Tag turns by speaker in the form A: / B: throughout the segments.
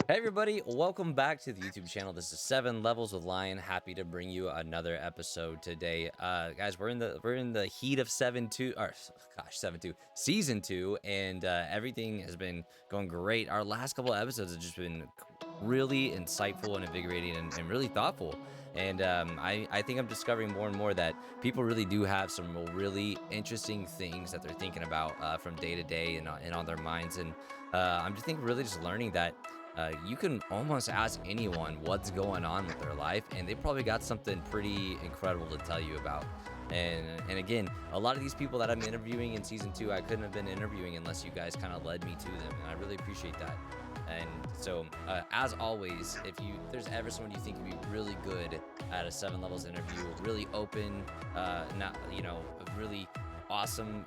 A: Hey everybody, welcome back to the YouTube channel. This is 7 Levels with Lion. Happy to bring you another episode today. Guys, we're in the heat of 7-2 or gosh, 7-2 season 2 and everything has been going great. Our last couple of episodes have just been really insightful and invigorating and really thoughtful. And I think I'm discovering more and more that people really do have some really interesting things that they're thinking about from day to day and on their minds. And I'm just think really just learning that you can almost ask anyone what's going on with their life, and they probably got something pretty incredible to tell you about. And again, a lot of these people that I'm interviewing in season 2, I couldn't have been interviewing unless you guys kind of led me to them, and I really appreciate that. And so, as always, if there's ever someone you think would be really good at a 7 levels interview, really open, not really awesome,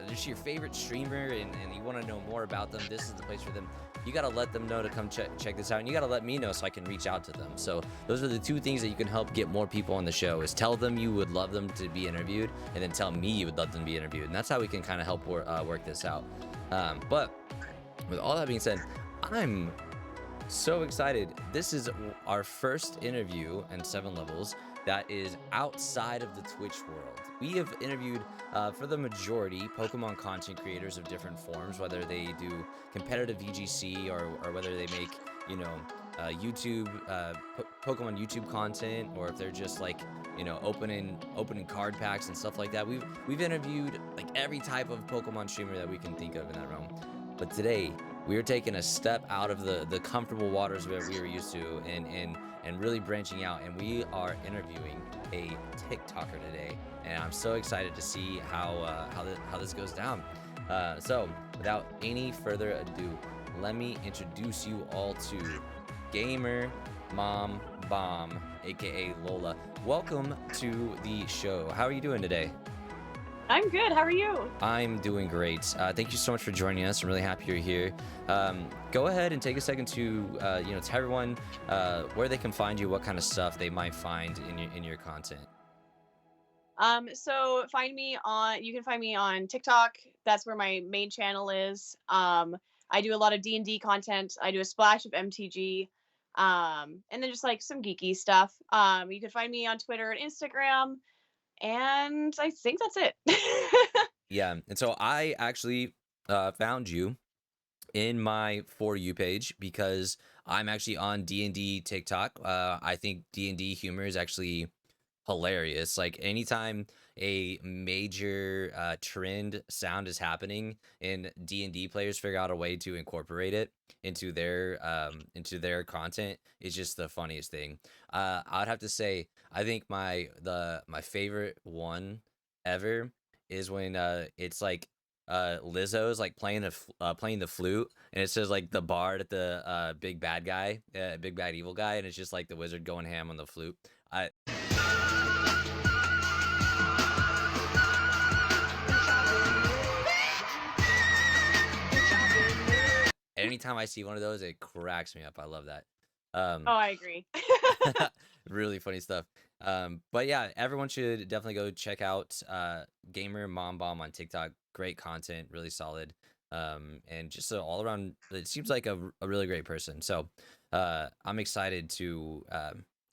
A: just your favorite streamer, and you want to know more about them, this is the place for them. You got to let them know to come check this out, and you got to let me know so I can reach out to them. So those are the two things that you can help get more people on the show: is tell them you would love them to be interviewed, and then tell me you would love them to be interviewed. And that's how we can kind of help work this out. But with all that being said, I'm so excited. This is our first interview in 7 levels that is outside of the Twitch world. We have interviewed, for the majority, Pokemon content creators of different forms, whether they do competitive VGC or whether they make, YouTube, Pokemon YouTube content, or if they're just like, opening card packs and stuff like that. We've interviewed like every type of Pokemon streamer that we can think of in that realm. But today, we are taking a step out of the comfortable waters that we were used to and really branching out, and we are interviewing a TikToker today, and I'm so excited to see how this goes down. So without any further ado, let me introduce you all to Gamer Mom Bomb, aka Lola. Welcome to the show. How are you doing today?
B: I'm good. How are you?
A: I'm doing great. Thank you so much for joining us. I'm really happy you're here. Go ahead and take a second to, tell everyone where they can find you, what kind of stuff they might find in your content.
B: So you can find me on TikTok. That's where my main channel is. I do a lot of D&D content. I do a splash of MTG. And then just like some geeky stuff. You can find me on Twitter and Instagram, and I think that's it.
A: Yeah, and so I actually found you in my For You page because I'm actually on D&D TikTok. I think D&D humor is actually hilarious. Like anytime a major trend sound is happening and D&D players figure out a way to incorporate it into their content, it's just the funniest thing. I would have to say I think my favorite one ever is when it's like Lizzo's like playing the flute, and it says like the bard at the big bad guy, big bad evil guy, and it's just like the wizard going ham on the flute. I Anytime I see one of those, it cracks me up. I love that.
B: Oh,
A: Um,
B: I agree.
A: really funny stuff. But yeah, everyone should definitely go check out Gamer Mom Bomb on TikTok. Great content, really solid. And just all around, it seems like a really great person. So I'm excited to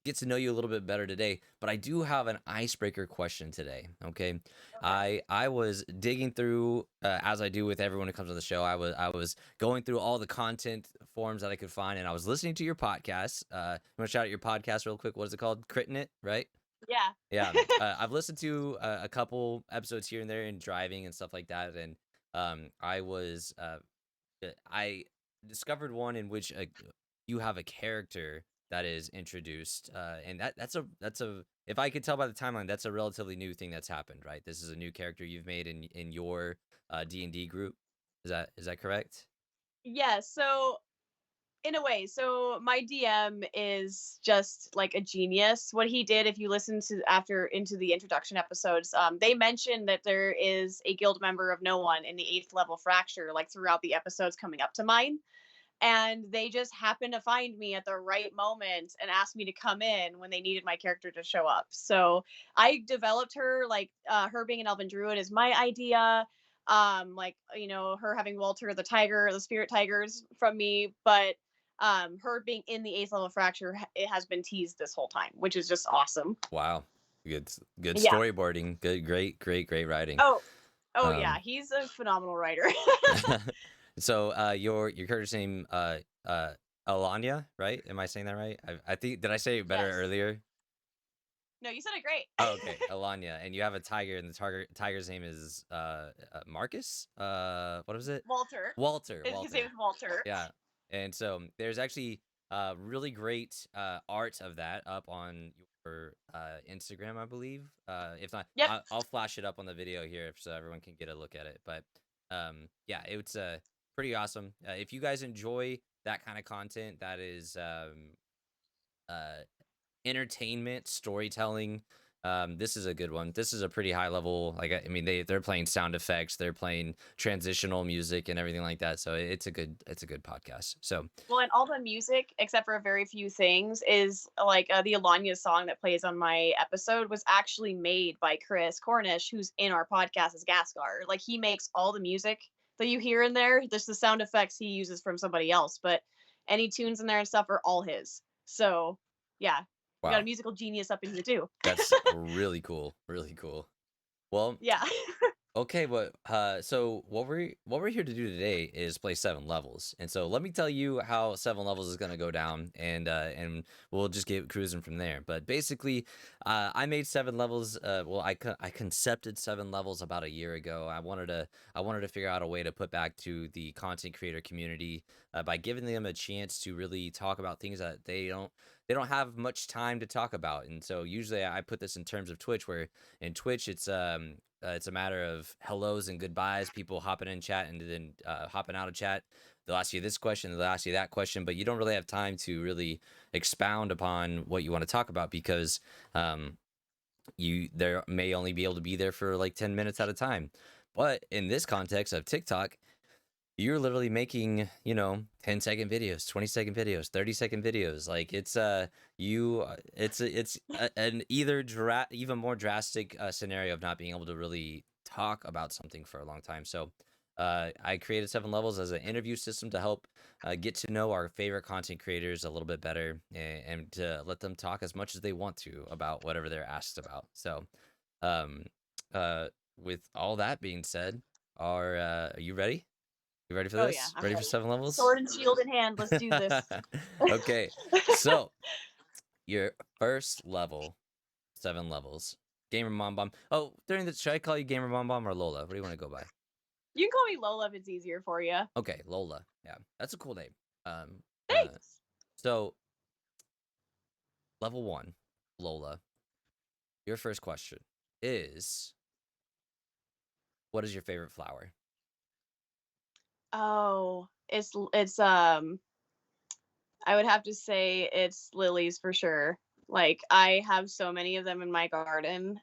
A: get to know you a little bit better today. But I do have an icebreaker question today. Okay,
B: Okay.
A: I was digging through, as I do with everyone who comes on the show. I was going through all the content forms that I could find, and I was listening to your podcast. You want to shout out your podcast real quick? What is it called? Critting It, right?
B: Yeah.
A: Yeah. I've listened to a couple episodes here and there in driving and stuff like that, and I discovered one in which you have a character that is introduced, and that's a if I could tell by the timeline, that's a relatively new thing that's happened, right? This is a new character you've made in your D&D group. Is that correct?
B: Yeah. So in a way, so my DM is just like a genius. What he did, if you listen to after into the introduction episodes, they mentioned that there is a guild member of no one in the 8th level fracture, like throughout the episodes coming up to mine. And they just happened to find me at the right moment and asked me to come in when they needed my character to show up. So I developed her, like her being an elven druid is my idea. Like her having Walter the tiger, the spirit tigers from me, but her being in the 8th level fracture, it has been teased this whole time, which is just awesome.
A: Wow. Good
B: Yeah.
A: storyboarding. Good, great writing.
B: Oh yeah,
A: Um,
B: he's a phenomenal writer.
A: so your character's name Alanya, right? Am I saying that right? I think, did I say it better
B: Yes.
A: earlier?
B: No, you said it great.
A: Oh, okay, Alanya, and you have a tiger, and the tiger's name is Marcus. What was it?
B: Walter.
A: Walter.
B: His name is Walter.
A: Yeah, and so there's actually really great art of that up on your Instagram, I believe. If not,
B: Yep.
A: I'll flash it up on the video here so everyone can get a look at it. But yeah, it's pretty awesome. If you guys enjoy that kind of content, that is uh, entertainment, storytelling. This is a good one. This is a pretty high level. Like, I mean, they're playing sound effects, they're playing transitional music and everything like that. So it's a good podcast. So
B: Well, and all the music, except for a very few things, is like the Alanya song that plays on my episode was actually made by Chris Cornish, who's in our podcast as Gascar. Like he makes all the music that you hear in there. There's the sound effects he uses from somebody else, but any tunes in there and stuff are all his. So yeah, we got a
A: wow,
B: musical genius up in here too.
A: that's really cool, really cool. Well,
B: Yeah.
A: okay, but so what we're here to do today is play 7 levels, and so let me tell you how 7 levels is gonna go down, and we'll just get cruising from there. But basically, I made 7 levels. Well, I concepted 7 levels about a year ago. I wanted to figure out a way to put back to the content creator community by giving them a chance to really talk about things that they don't have much time to talk about, and so usually I put this in terms of Twitch, where in Twitch it's a matter of hellos and goodbyes, people hopping in chat and then hopping out of chat. They'll ask you this question, they'll ask you that question, but you don't really have time to really expound upon what you want to talk about because you there may only be able to be there for like 10 minutes at a time. But in this context of TikTok, you're literally making 10-second videos, 20-second videos, 30-second videos. Like an even more drastic scenario of not being able to really talk about something for a long time. So I created 7 levels as an interview system to help get to know our favorite content creators a little bit better, and to let them talk as much as they want to about whatever they're asked about. So um uh with all that being said, are you ready? You ready for
B: Oh yeah,
A: this?
B: I'm
A: Ready for
B: ready.
A: 7 levels?
B: Sword and shield in hand. Let's do this.
A: Okay, so your first level, 7 levels. Gamer Mom Bomb. Oh, should I call you Gamer Mom Bomb or Lola? What do you want to go by?
B: You can call me Lola if it's easier for you.
A: Okay, Lola. Yeah, that's a cool name. Um, uh,
B: Thanks.
A: so level 1, Lola. Your first question is, what is your favorite flower?
B: Oh, it's I would have to say it's lilies for sure. Like I have so many of them in my garden.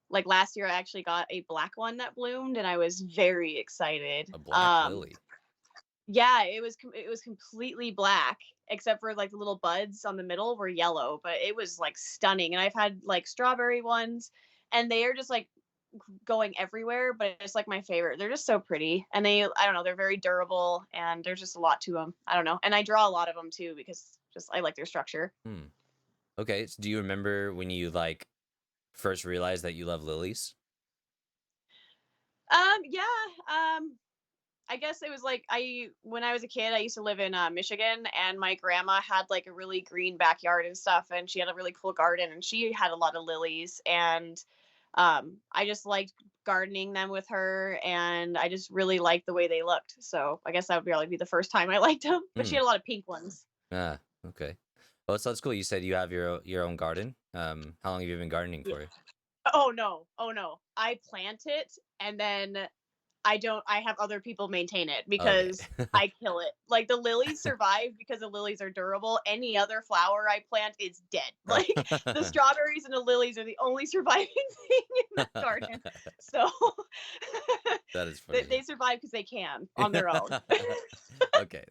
B: Like last year I actually got a black one that bloomed and I was very excited.
A: A black lily.
B: Yeah, it was completely black except for like the little buds on the middle were yellow, but it was like stunning. And I've had like strawberry ones and they are just like going everywhere, but it's like my favorite. They're just so pretty, and I don't know, they're very durable, and there's just a lot to them. I don't know, and I draw a lot of them too because just I like their structure.
A: Hmm. Okay, so do you remember when you like first realized that you love lilies?
B: Yeah. I guess it was like I when I was a kid, I used to live in Michigan, and my grandma had like a really green backyard and stuff, and she had a really cool garden, and she had a lot of lilies, and I just liked gardening them with her, and I just really liked the way they looked. So I guess that would probably be the first time I liked them. But she
A: Hmm.
B: had a lot of pink ones.
A: Ah, okay. Well, so that's cool. You said you have your own garden. How long have you been gardening
B: Yeah.
A: for?
B: Oh no, oh no! I plant it, and then I have other people maintain it
A: Okay.
B: because I kill it. Like the lilies survive because the lilies are durable. Any other flower I plant is dead. Like the strawberries and the lilies are the only surviving thing in that garden. So
A: That is
B: they
A: funny.
B: survive because they can on their own.
A: Okay,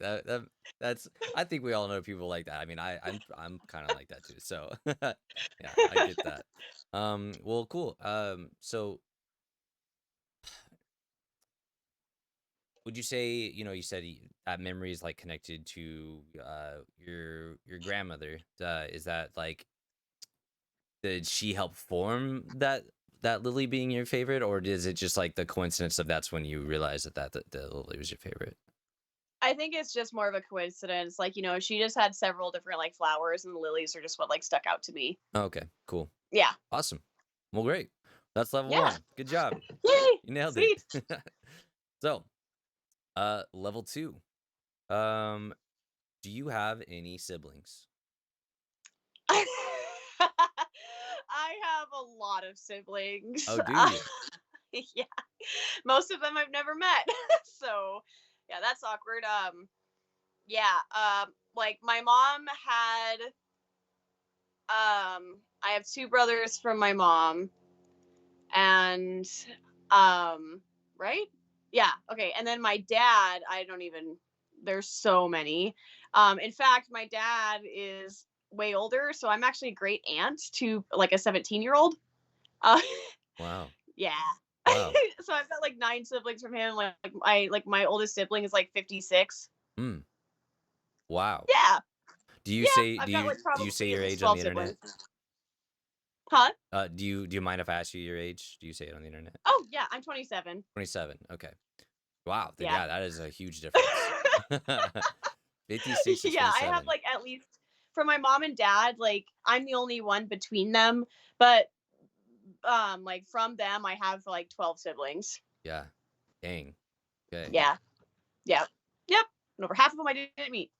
A: that's. I think we all know people like that. I mean, I'm kind of like that too. So yeah, I get that. Well, cool. So would you say, you said that memory is like connected to your grandmother? Is that like, did she help form that Lily being your favorite, or is it just like the coincidence of that's when you realized that Lily was your favorite?
B: I think it's just more of a coincidence. Like, she just had several different like flowers, and the lilies are just what like stuck out to me.
A: Okay, cool,
B: Yeah.
A: awesome. Well, great. That's level
B: Yeah.
A: one. Good job.
B: Yay.
A: You nailed it.
B: Sweet.
A: So, level two. Um, do you have any siblings?
B: I have a lot of siblings.
A: Oh, do you?
B: Yeah. Most of them I've never met. So, yeah, that's awkward. Yeah, like my mom had I have two brothers from my mom, and um right? Yeah, okay. And then my dad, I don't even there's so many. In fact, my dad is way older, so I'm actually a great aunt to like a 17-year-old. Uh
A: Wow.
B: yeah.
A: Wow.
B: So I've got like nine siblings from him. Like my oldest sibling is like 56.
A: Hmm. Wow.
B: Yeah.
A: Do you
B: Yeah,
A: say do
B: I've got
A: you
B: like
A: do you say
B: probably at
A: your
B: least
A: age on
B: 12
A: the internet?
B: siblings. Huh?
A: Do you mind if I ask you your age? Do you say it on the internet?
B: Oh, yeah, I'm 27.
A: 27. Okay. Wow. Then
B: Yeah.
A: yeah, that is a huge difference. 56 to
B: Yeah, I have
A: 27.
B: like at least for my mom and dad, like I'm the only one between them, but like from them I have like 12 siblings.
A: Yeah. Dang. Okay.
B: Yeah. Yeah. Yep. And over half of them I didn't meet.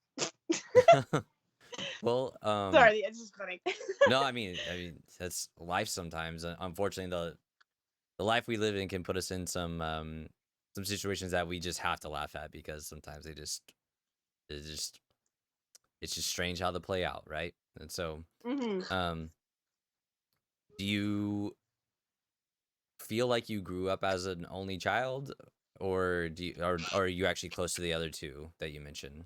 A: Well,
B: Sorry, it's just funny.
A: no, I mean that's life sometimes. Unfortunately, the life we live in can put us in some situations that we just have to laugh at because sometimes it's just it's just strange how they play out, right? And so,
B: Hmm.
A: um, do you feel like you grew up as an only child, or or are you actually close to the other two that you mentioned?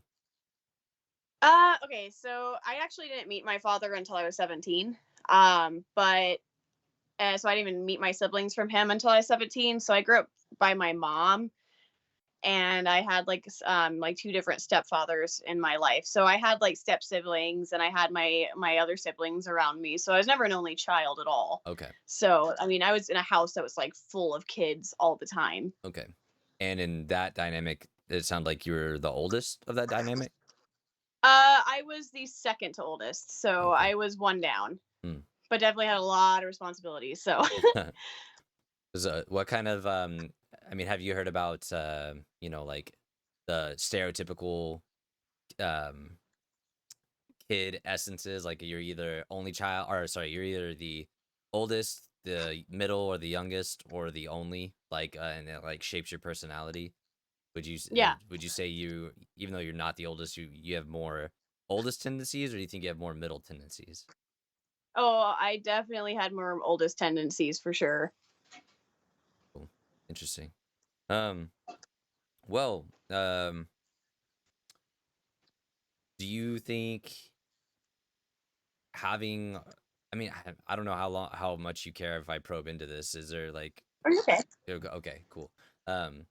B: Okay, so I actually didn't meet my father until I was 17. But so I didn't even meet my siblings from him until I was 17. So I grew up by my mom, and I had like two different stepfathers in my life. So I had like step siblings, and I had my other siblings around me. So I was never an only child at all.
A: Okay,
B: So I mean, I was in a house that was like full of kids all the time.
A: okay. And in that dynamic, it sounded like you were the oldest of that dynamic.
B: I was the second to oldest, so
A: Okay.
B: I was one down,
A: Hmm.
B: but definitely had a lot of responsibilities. So
A: So what kind of I mean, have you heard about like the stereotypical um kid essences, like you're either only child, or sorry, you're either the oldest, the middle, or the youngest, or the only, like and it like shapes your personality.
B: yeah.
A: Would you say you, even though you're not the oldest, you have more oldest tendencies, or do you think you have more middle tendencies?
B: Oh, I definitely had more oldest tendencies for sure.
A: Cool. Interesting. Um well, do you think having, I mean, I don't know how much you care if I probe into this. Is there like,
B: Okay.
A: okay, cool. Um,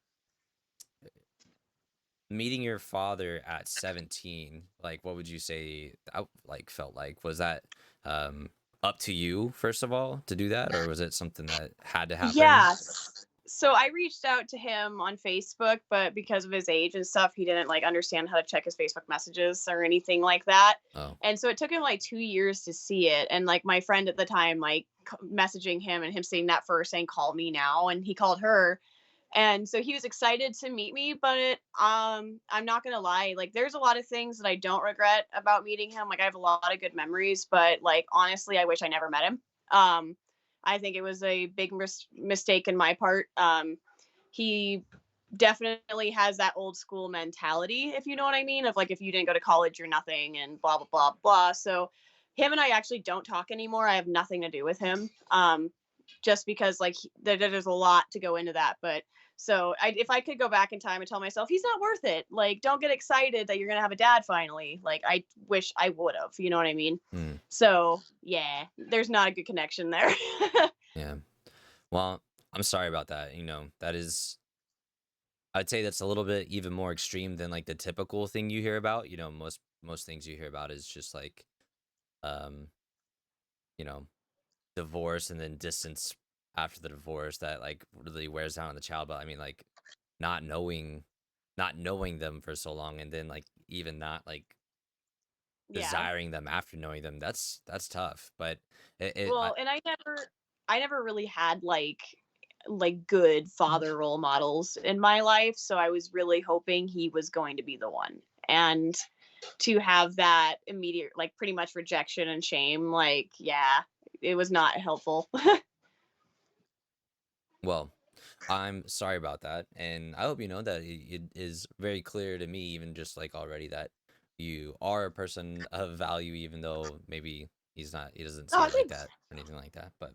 A: meeting your father at 17, like what would you say that like felt like? Was that um up to you first of all to do that, or was it something that had to happen?
B: Yeah. So I reached out to him on Facebook, but because of his age and stuff, he didn't like understand how to check his Facebook messages or anything like that.
A: Oh,
B: And so it took him like 2 years to see it. And like my friend at the time, like messaging him and him saying that first, saying, call me now. And he called her. And so he was excited to meet me, but I'm not gonna lie, like there's a lot of things that I don't regret about meeting him. Like I have a lot of good memories, but like honestly, I wish I never met him. I think it was a big mistake in my part. He definitely has that old school mentality, if you know what I mean, of like if you didn't go to college, you're nothing, and blah blah blah blah. So him and I actually don't talk anymore. I have nothing to do with him. Just because like there's a lot to go into that, but so if I could go back in time and tell myself he's not worth it, like don't get excited that you're gonna have a dad finally. Like I wish I would have. You know what I mean?
A: hmm,
B: So yeah, there's not a good connection there.
A: yeah. Well, I'm sorry about that. That is, I'd say that's a little bit even more extreme than like the typical thing you hear about. Most things you hear about is just like um, you know, divorce and then distance after the divorce that like really wears down on the child. But I mean, like not knowing, not knowing them for so long, and then like even not like
B: Yeah.
A: desiring them after knowing them. That's tough. But
B: Well, and I never really had like good father role models in my life, so I was really hoping he was going to be the one. And to have that immediate like pretty much rejection and shame, like yeah, it was not helpful.
A: well, I'm sorry about that, and I hope you know that it is very clear to me, even just like already, that you are a person of value, even though maybe he's not, he doesn't see
B: Oh,
A: it like
B: thanks.
A: that or anything like that. But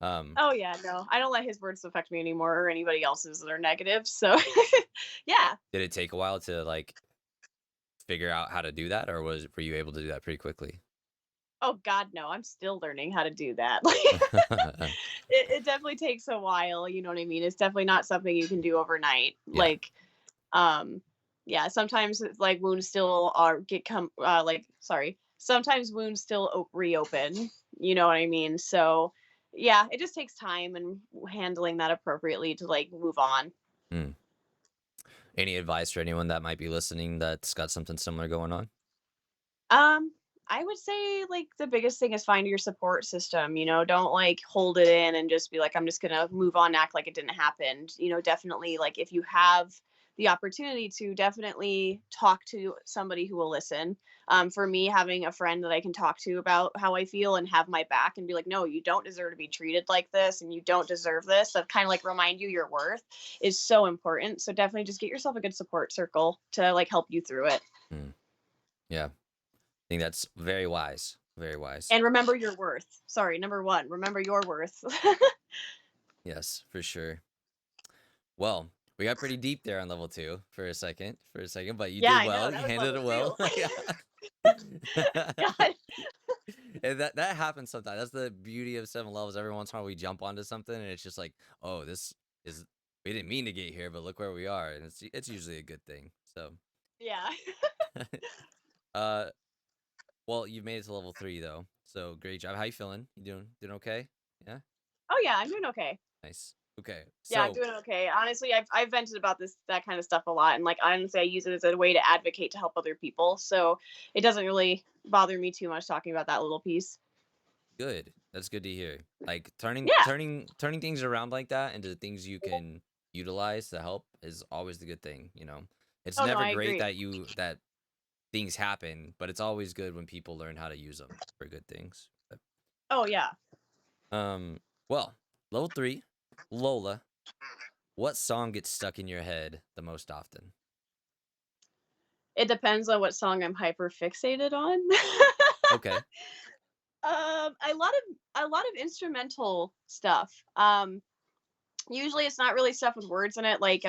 A: um,
B: Oh yeah, no, I don't let his words affect me anymore or anybody else's that are negative. So yeah.
A: did it take a while to like figure out how to do that, or were you able to do that pretty quickly?
B: Oh God, no, I'm still learning how to do that. Like it definitely takes a while, you know what I mean? It's definitely not something you can do overnight.
A: Yeah.
B: Like um yeah, sometimes it's like wounds still are get come like sorry, sometimes wounds still reopen, you know what I mean? So yeah, it just takes time and handling that appropriately to like move on.
A: Mm. Any advice for anyone that might be listening that's got something similar going on?
B: Um, I would say like the biggest thing is find your support system. Don't like hold it in and just be like, I'm just gonna move on, act like it didn't happen. Definitely like if you have the opportunity to definitely talk to somebody who will listen. For me, having a friend that I can talk to about how I feel and have my back and be like, no, you don't deserve to be treated like this and you don't deserve this. That kind of like remind you your worth is so important. So definitely just get yourself a good support circle to like help you through it.
A: Mm. Yeah, I think that's very wise. Very wise.
B: And remember your worth. Sorry, number 1, remember your worth.
A: Yes, for sure. Well, we got pretty deep there on level two for a second, but you
B: Yeah,
A: did
B: I know,
A: well.
B: that
A: You
B: was
A: handled
B: level
A: it
B: 2.
A: well. Yeah.
B: God.
A: And that happens sometimes. That's the beauty of seven levels. Every once in a while we jump onto something and it's just like, oh, this is, we didn't mean to get here, but look where we are. And it's usually a good thing. So
B: Yeah.
A: uh well, you've made it to level three though. So great job. How you feeling? You doing okay? Yeah?
B: Oh, yeah, I'm doing okay.
A: Nice. Okay.
B: Yeah, I'm
A: So
B: doing okay. Honestly, I've vented about that kind of stuff a lot, and, like, honestly, I use it as a way to advocate to help other people, so it doesn't really bother me too much talking about that little piece.
A: good. That's good to hear. Like
B: Yeah.
A: turning things around like that into things you can utilize to help is always the good thing, you know. It's
B: Oh, no,
A: never
B: I
A: great
B: agree.
A: that things happen, but it's always good when people learn how to use them for good things. But,
B: Oh, yeah.
A: well, level 3, Lola, what song gets stuck in your head the most often?
B: It depends on what song I'm hyper fixated on.
A: Okay.
B: A lot of instrumental stuff. Usually it's not really stuff with words in it, like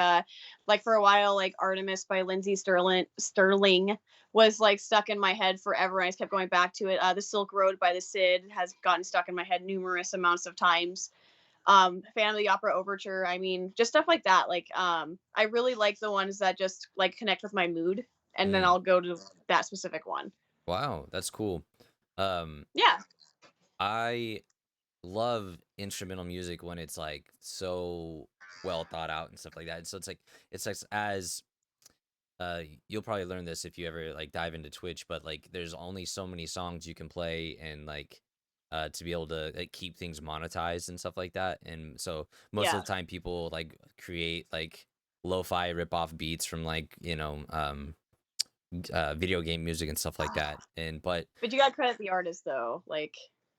B: for a while like Artemis by Lindsay Sterling was like stuck in my head forever. I just kept going back to it. The Silk Road by the Cid has gotten stuck in my head numerous amounts of times. Fan of the Opera Overture, I mean, just stuff like that. Like I really like the ones that just like connect with my mood, and then
A: Mm,
B: I'll go to that specific one.
A: wow, that's cool. Um,
B: Yeah.
A: I love instrumental music when it's like so well thought out and stuff like that. So it's like as you'll probably learn this if you ever like dive into Twitch, but like there's only so many songs you can play and like to be able to like keep things monetized and stuff like that. And so most of
B: Yeah.
A: the time people like create like lo-fi rip-off beats from like, video game music and stuff like that. And but
B: But you got to credit the artist though. Like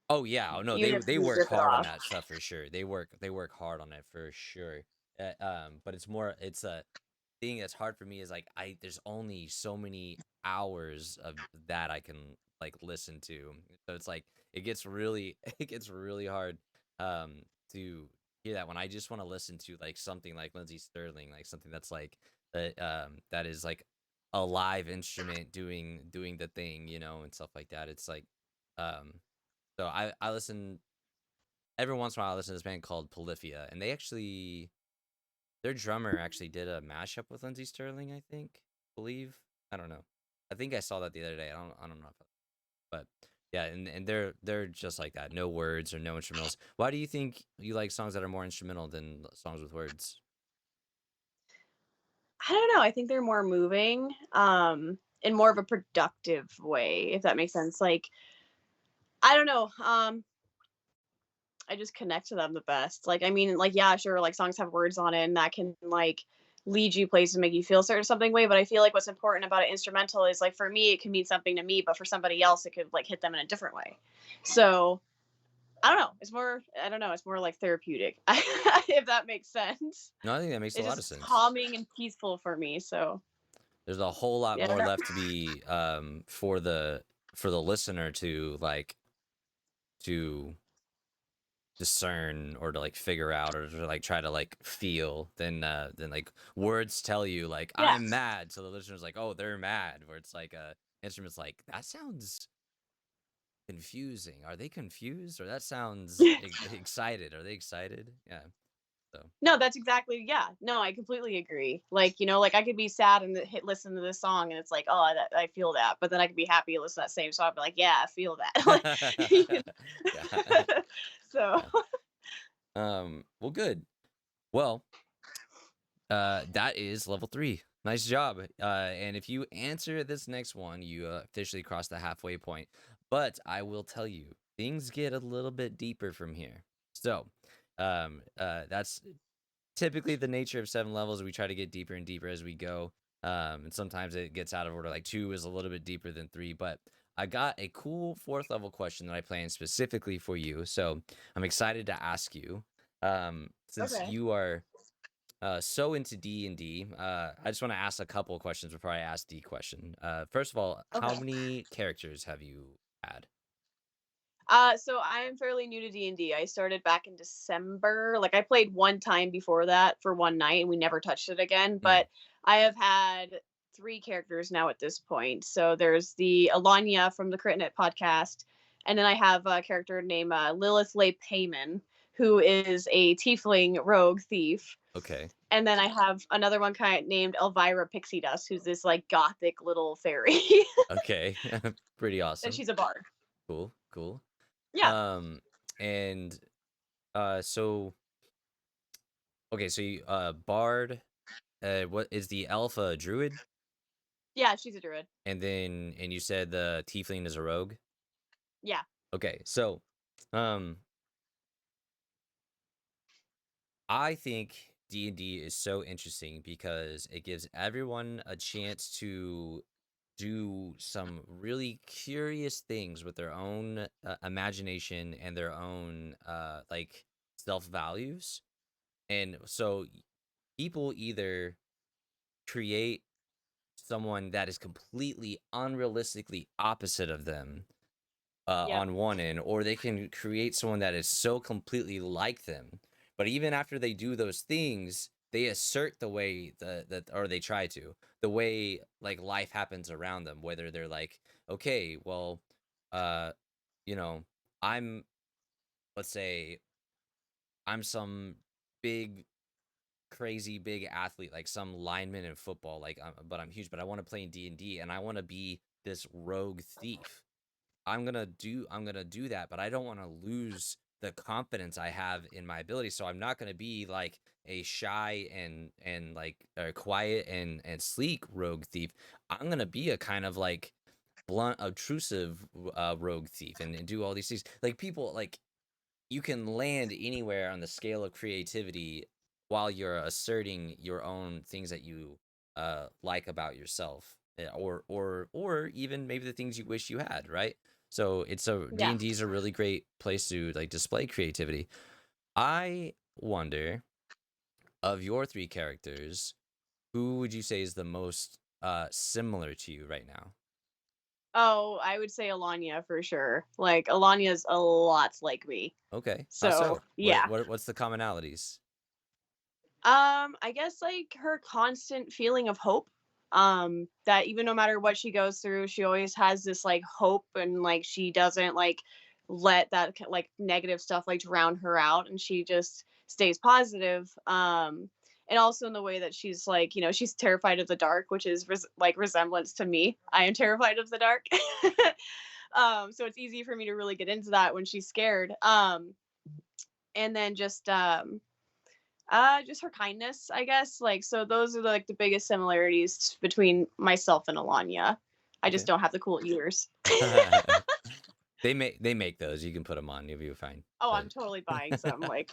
A: oh yeah, oh no,
B: even if
A: they
B: you
A: work
B: rip it
A: hard on
B: off.
A: that stuff for sure. They work hard on it for sure. But it's a thing that's hard for me is like there's only so many hours of that I can like listen to. So it's like it gets really it gets really hard to hear that when I just want to listen to like something like Lindsey Sterling, like something that's like that is like a live instrument doing the thing, and stuff like that. It's like um so I listen every once in a while. I listen to this band called Polyphia, and they actually their drummer actually did a mashup with Lindsey Sterling, I think, believe. I don't know. I think I saw that the other day. I don't know if, but yeah, and they're just like that. No words or no instrumentals. Why do you think you like songs that are more instrumental than songs with words?
B: I don't know. I think they're more moving, in more of a productive way, if that makes sense. Like, I don't know. I just connect to them the best. Like, I mean, like, yeah, sure, like songs have words on it and that can like lead you places and make you feel certain something way. But I feel like what's important about an instrumental is like for me, it can mean something to me, but for somebody else, it could like hit them in a different way. So I don't know. It's more, I don't know, it's more like therapeutic, if that makes sense.
A: No, I think that makes a
B: It's
A: lot of
B: just
A: sense.
B: calming and peaceful for me. So
A: There's a whole lot
B: yeah, I
A: more
B: don't know.
A: left to be for the listener to like to discern or to like figure out or to like try to like feel than like words tell you like
B: Yeah.
A: I'm mad, so the listener's like, oh, they're mad, where it's like instruments like that sounds confusing, are they confused, or that sounds excited, are they excited? Yeah, so
B: No, that's exactly, yeah. No, I completely agree. Like, like I could be sad and hit listen to this song and it's like, oh, I feel that. But then I could be happy to listen to that same song. I'd be like, yeah, I feel that. Like,
A: yeah.
B: so
A: Yeah. Well, good. Well, that is level 3. Nice job. And if you answer this next one, you officially cross the halfway point. But I will tell you, things get a little bit deeper from here. So, that's typically the nature of 7 levels. We try to get deeper and deeper as we go. And sometimes it gets out of order. Like 2 is a little bit deeper than 3, but I got a cool 4th level question that I planned specifically for you. So I'm excited to ask you. Since
B: okay,
A: you are so into D&D, I just want to ask a couple of questions before I ask the question. First of all, how
B: okay.
A: many characters have you had?
B: So I'm fairly new to D&D. I started back in December. Like I played one time before that for one night and we never touched it again,
A: Mm,
B: but I have had 3 characters now at this point. So there's the Alanya from the Crit Net podcast, and then I have a character named Lilith Lay Payman, who is a tiefling rogue thief.
A: okay.
B: And then I have another one kind named Elvira Pixie Dust, who's this like gothic little fairy.
A: Okay. Pretty
B: And
A: awesome.
B: she's a bard.
A: Cool. Cool.
B: Yeah.
A: Um, and so okay, so you Bard, what is the alpha druid?
B: Yeah, she's a druid.
A: And you said the tiefling is a rogue?
B: Yeah.
A: Okay, so um I think D&D is so interesting because it gives everyone a chance to do some really curious things with their own imagination and their own like self values. And so people either create someone that is completely unrealistically opposite of them
B: Yep.
A: on one end, or they can create someone that is so completely like them. But even after they do those things, they assert the way that or they try to the way like life happens around them. Whether they're like, okay, well, uh, you know, I'm let's say I'm some big crazy big athlete, like some lineman in football, like but I'm huge, but I want to play in D&D and I want to be this rogue thief. I'm gonna do that, but I don't want to lose the confidence I have in my ability. So I'm not gonna be like a shy and like quiet and sleek rogue thief. I'm gonna be a kind of like blunt, obtrusive rogue thief and do all these things. Like people like you can land anywhere on the scale of creativity while you're asserting your own things that you like about yourself, or even maybe the things you wish you had, right? So it's a
B: Yeah.
A: D&D is a really great place to like display creativity. I wonder, of your 3 characters, who would you say is the most similar to you right now?
B: Oh, I would say Alanya for sure. Like Alanya's a lot like me.
A: Okay, how
B: So
A: so? what,
B: yeah.
A: what what's the commonalities?
B: I guess like her constant feeling of hope. That even no matter what she goes through, she always has this like hope and like she doesn't like let that like negative stuff like drown her out and she just stays positive. and also in the way that she's like, she's terrified of the dark, which is like resemblance to me. I am terrified of the dark. So it's easy for me to really get into that when she's scared. And then just her kindness, I guess. Like, so those are like the biggest similarities between myself and Alanya. I just
A: Okay.
B: don't have the cool ears.
A: They make those. You can put them on. You'll be fine.
B: Oh,
A: But
B: I'm totally buying some. Like,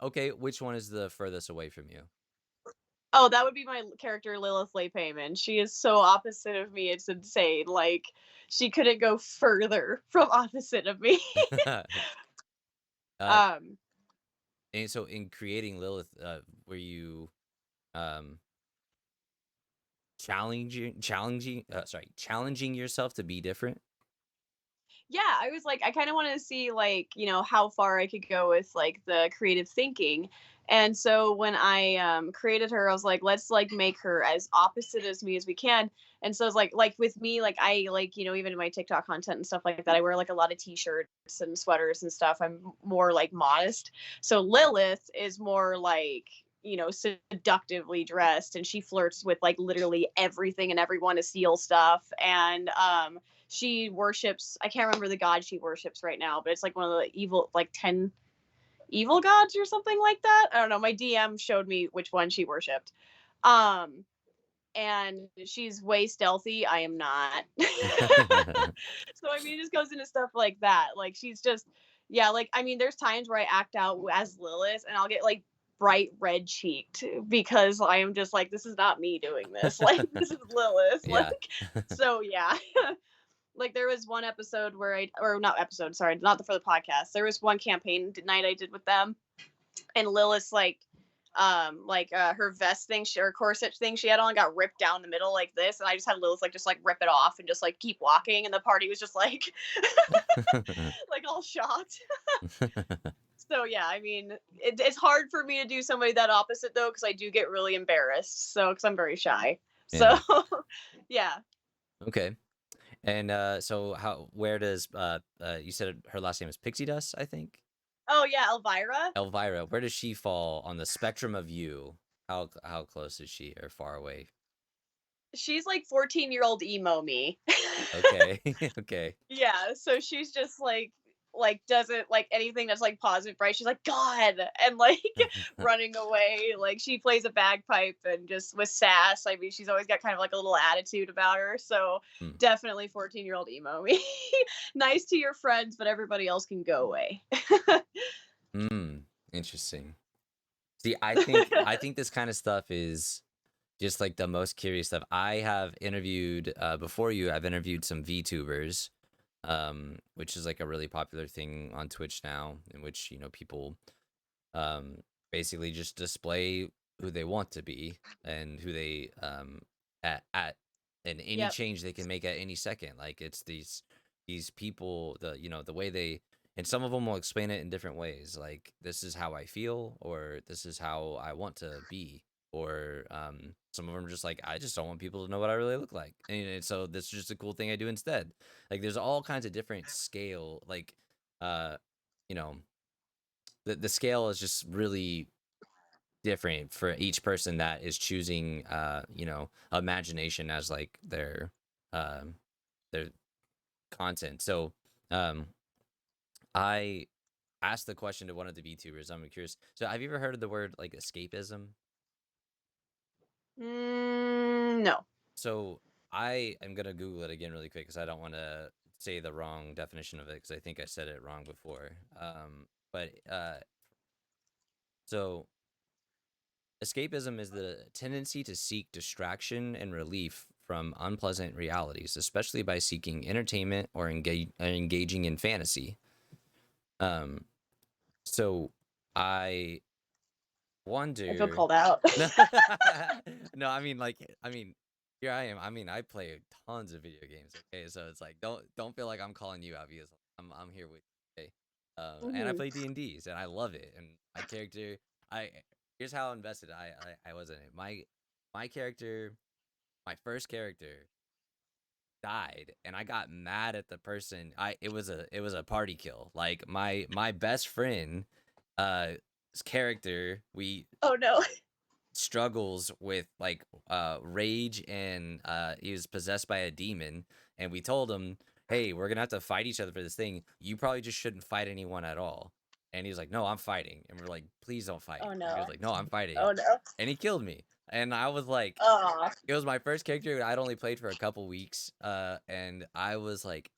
A: okay. Which one is the furthest away from you?
B: oh, that would be my character Lilith Laypayman. She is so opposite of me. It's insane. Like, she couldn't go further from opposite of me.
A: uh,
B: um,
A: and so in creating Lilith, were you um challenging yourself to be different?
B: yeah, I was like, I kind of wanted to see, like, how far I could go with like the creative thinking. And so when I created her, I was like, let's like make her as opposite as me as we can. And so it's like with me, like I like, even in my TikTok content and stuff like that, I wear like a lot of t-shirts and sweaters and stuff. I'm more like modest. So Lilith is more like, seductively dressed, and she flirts with like literally everything and everyone to steal stuff. And she worships, I can't remember the god she worships right now, but it's like one of the evil, like 10 evil gods or something like that. I don't know, my DM showed me which one she worshipped. um and she's way stealthy. I am not. So I mean, it just goes into stuff like that. Like, she's just, yeah, like, I mean, there's times where I act out as Lilith and I'll get like bright red cheeked because I am just like, this is not me doing this. Like, this is Lilith.
A: Yeah.
B: Like, so yeah. Like, there was one episode where or not episode, sorry, not for the podcast. There was one campaign night I did with them, and Lilith's her vest thing, her corset thing she had on got ripped down the middle like this, and I just had Lilith like just like rip it off and just like keep walking, and the party was just like like all shocked. So yeah, I mean, it's hard for me to do somebody that opposite though, because I do get really embarrassed. So because I'm very shy.
A: Yeah.
B: So yeah.
A: Okay. And so where does you said her last name is Pixie Dust, I think?
B: Oh yeah, Elvira.
A: Elvira, where does she fall on the spectrum of you? How close is she or far away?
B: She's like 14-year-old emo me.
A: Okay. Okay.
B: Yeah, so she's just like doesn't like anything that's like positive, right? She's like God, and like running away. Like, she plays a bagpipe and just with sass. I mean, she's always got kind of like a little attitude about her. So
A: Hmm.
B: definitely 14-year-old emo me. Nice to your friends, but everybody else can go away.
A: Interesting. See, I think this kind of stuff is just like the most curious stuff. I have interviewed before you. I've interviewed some VTubers, which is like a really popular thing on Twitch now, in which people um, basically just display who they want to be and who they at and any
B: Yep.
A: change they can make at any second. Like, it's these people, the way they, and some of them will explain it in different ways. Like, this is how I feel, or this is how I want to be, or some of them are just like, I just don't want people to know what I really look like, and so this is just a cool thing I do instead. Like, there's all kinds of different scale, like uh you know the scale is just really different for each person that is choosing imagination as like their content. So um I asked the question to one of the VTubers. I'm curious, so have you ever heard of the word like escapism?
B: No.
A: So I am gonna Google it again really quick because I don't want to say the wrong definition of it, because I think I said it wrong before. So escapism is the tendency to seek distraction and relief from unpleasant realities, especially by seeking entertainment or engaging in fantasy. Um, so I
B: I feel
A: wonder.
B: called out.
A: No, I mean, here I am. I mean, I play tons of video games. Okay, so it's like, don't feel like I'm calling you out, because I'm here with you. Okay, and I
B: Mhm.
A: play D&Ds and I love it. And my character, I here's how invested I was in it. My character, my first character died, and I got mad at the person. I it was a party kill. Like, my best friend uh character, we
B: Oh no.
A: struggles with like rage, and he was possessed by a demon, and we told him, hey, we're gonna have to fight each other for this thing. You probably just shouldn't fight anyone at all. And he was like, no, I'm fighting. And we're like, please don't fight.
B: Oh
A: And he was
B: no.
A: like, no, I'm fighting.
B: Oh no.
A: And he killed me. And I was like,
B: Oh.
A: it was my first character. I'd only played for a couple weeks, and I was like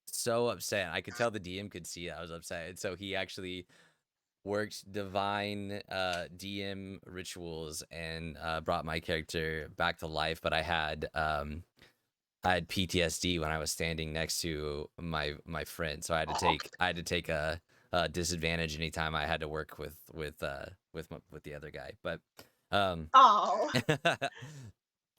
A: so upset. I could tell the DM could see I was upset, and so he actually worked divine DM rituals and brought my character back to life. But I had PTSD when I was standing next to my friend, so I had to take a disadvantage anytime I had to work with the other guy. But um,
B: Oh.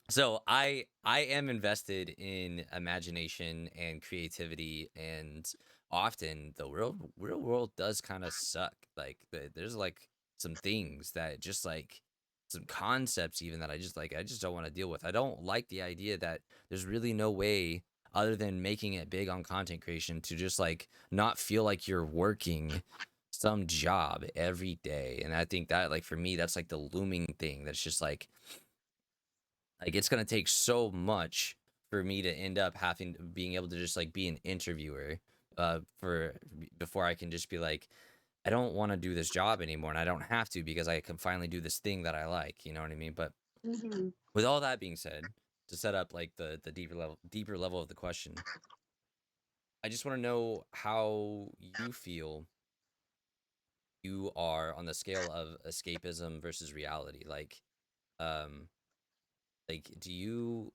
A: so I am invested in imagination and creativity, and often the real world does kind of suck. Like there's like some things that just like some concepts even that I just don't want to deal with. I don't like the idea that there's really no way other than making it big on content creation to just like not feel like you're working some job every day. And I think that like for me that's like the looming thing that's just like it's gonna take so much for me to end up being able to just like be an interviewer for before I can just be like, I don't want to do this job anymore, and I don't have to because I can finally do this thing that I like, you know what I mean? But
B: Hmm.
A: with all that being said, to set up like the deeper level of the question, I just want to know how you feel you are on the scale of escapism versus reality. Um like do you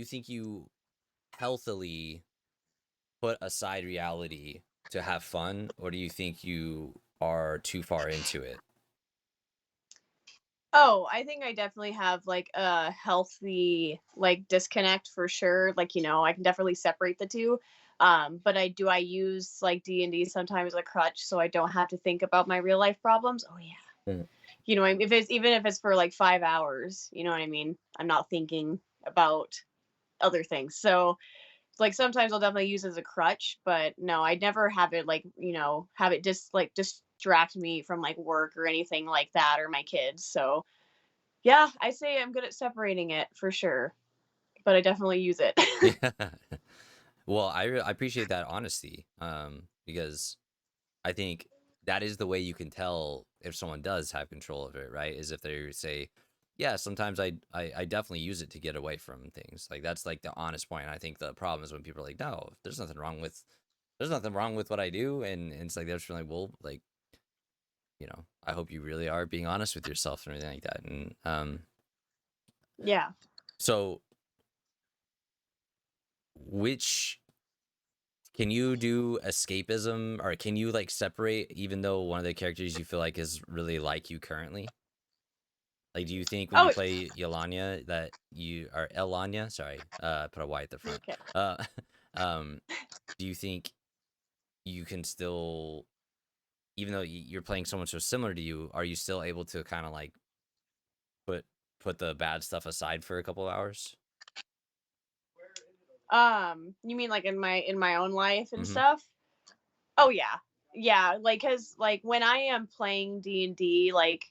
A: think you healthily put aside reality to have fun, or do you think you are too far into it?
B: Oh, I think I definitely have like a healthy like disconnect for sure. Like, I can definitely separate the two. But I use like D&D sometimes as a crutch so I don't have to think about my real life problems. Oh yeah.
A: Mm.
B: If it's even if it's for like 5 hours, you know what I mean? I'm not thinking about other things. So like sometimes I'll definitely use it as a crutch, but no, I never have it like, have it just like distract me from like work or anything like that or my kids. So yeah, I say I'm good at separating it for sure, but I definitely use it.
A: Yeah. Well, I appreciate that honesty, because I think that is the way you can tell if someone does have control of it, right? Is if they say, yeah, sometimes I definitely use it to get away from things. Like that's like the honest point. And I think the problem is when people are like, no, there's nothing wrong with what I do, and it's like they're just like, well, like, I hope you really are being honest with yourself and everything like that. And
B: Yeah.
A: so which can you do escapism, or can you like separate even though one of the characters you feel like is really like you currently? Like, do you think when you
B: Oh,
A: play Yelanya that you are Elanya? Sorry, put a Y at the front.
B: okay.
A: Uh, um, do you think you can still, even though you're playing someone so similar to you, are you still able to kind of like put put the bad stuff aside for a couple of hours?
B: You mean like in my own life and
A: Mm-hmm.
B: stuff? Oh yeah. Yeah, like cuz like when I am playing D&D like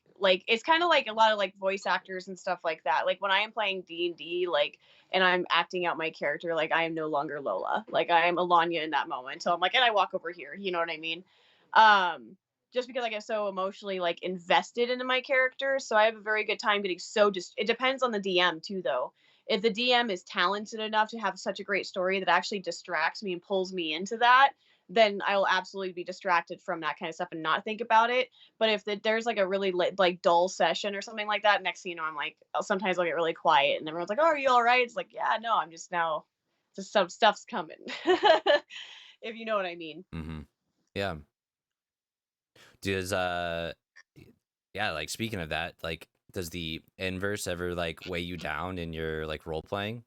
B: it's kind of like a lot of like voice actors and stuff like that. Like when I am playing D&D like and I'm acting out my character like I am no longer Lola. Like I am Alanya in that moment. So I'm like and I walk over here, you know what I mean? Just because I get so emotionally like invested into my character, so I have a very good time getting so just it depends on the DM too though. If the DM is talented enough to have such a great story that actually distracts me and pulls me into that, then I will absolutely be distracted from that kind of stuff and not think about it. But if there's like a really like dull session or something like that, next thing you know, I'm like, sometimes I'll get really quiet and everyone's like, "Oh, are you all right?" It's like, "Yeah, no, I'm just now, just some stuff's coming." If you know what I mean.
A: Mm-hmm. Yeah. Does yeah, like speaking of that, like does the inverse ever like weigh you down in your like role playing?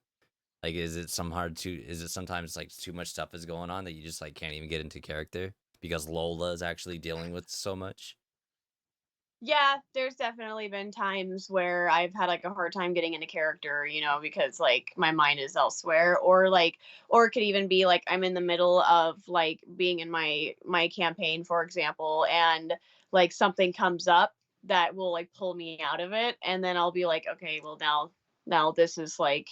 A: Like is it sometimes like too much stuff is going on that you just like can't even get into character because Lola is actually dealing with so much?
B: Yeah, there's definitely been times where I've had like a hard time getting into character, because like my mind is elsewhere, or it could even be like I'm in the middle of like being in my campaign, for example, and like something comes up that will like pull me out of it, and then I'll be like, okay, well now this is like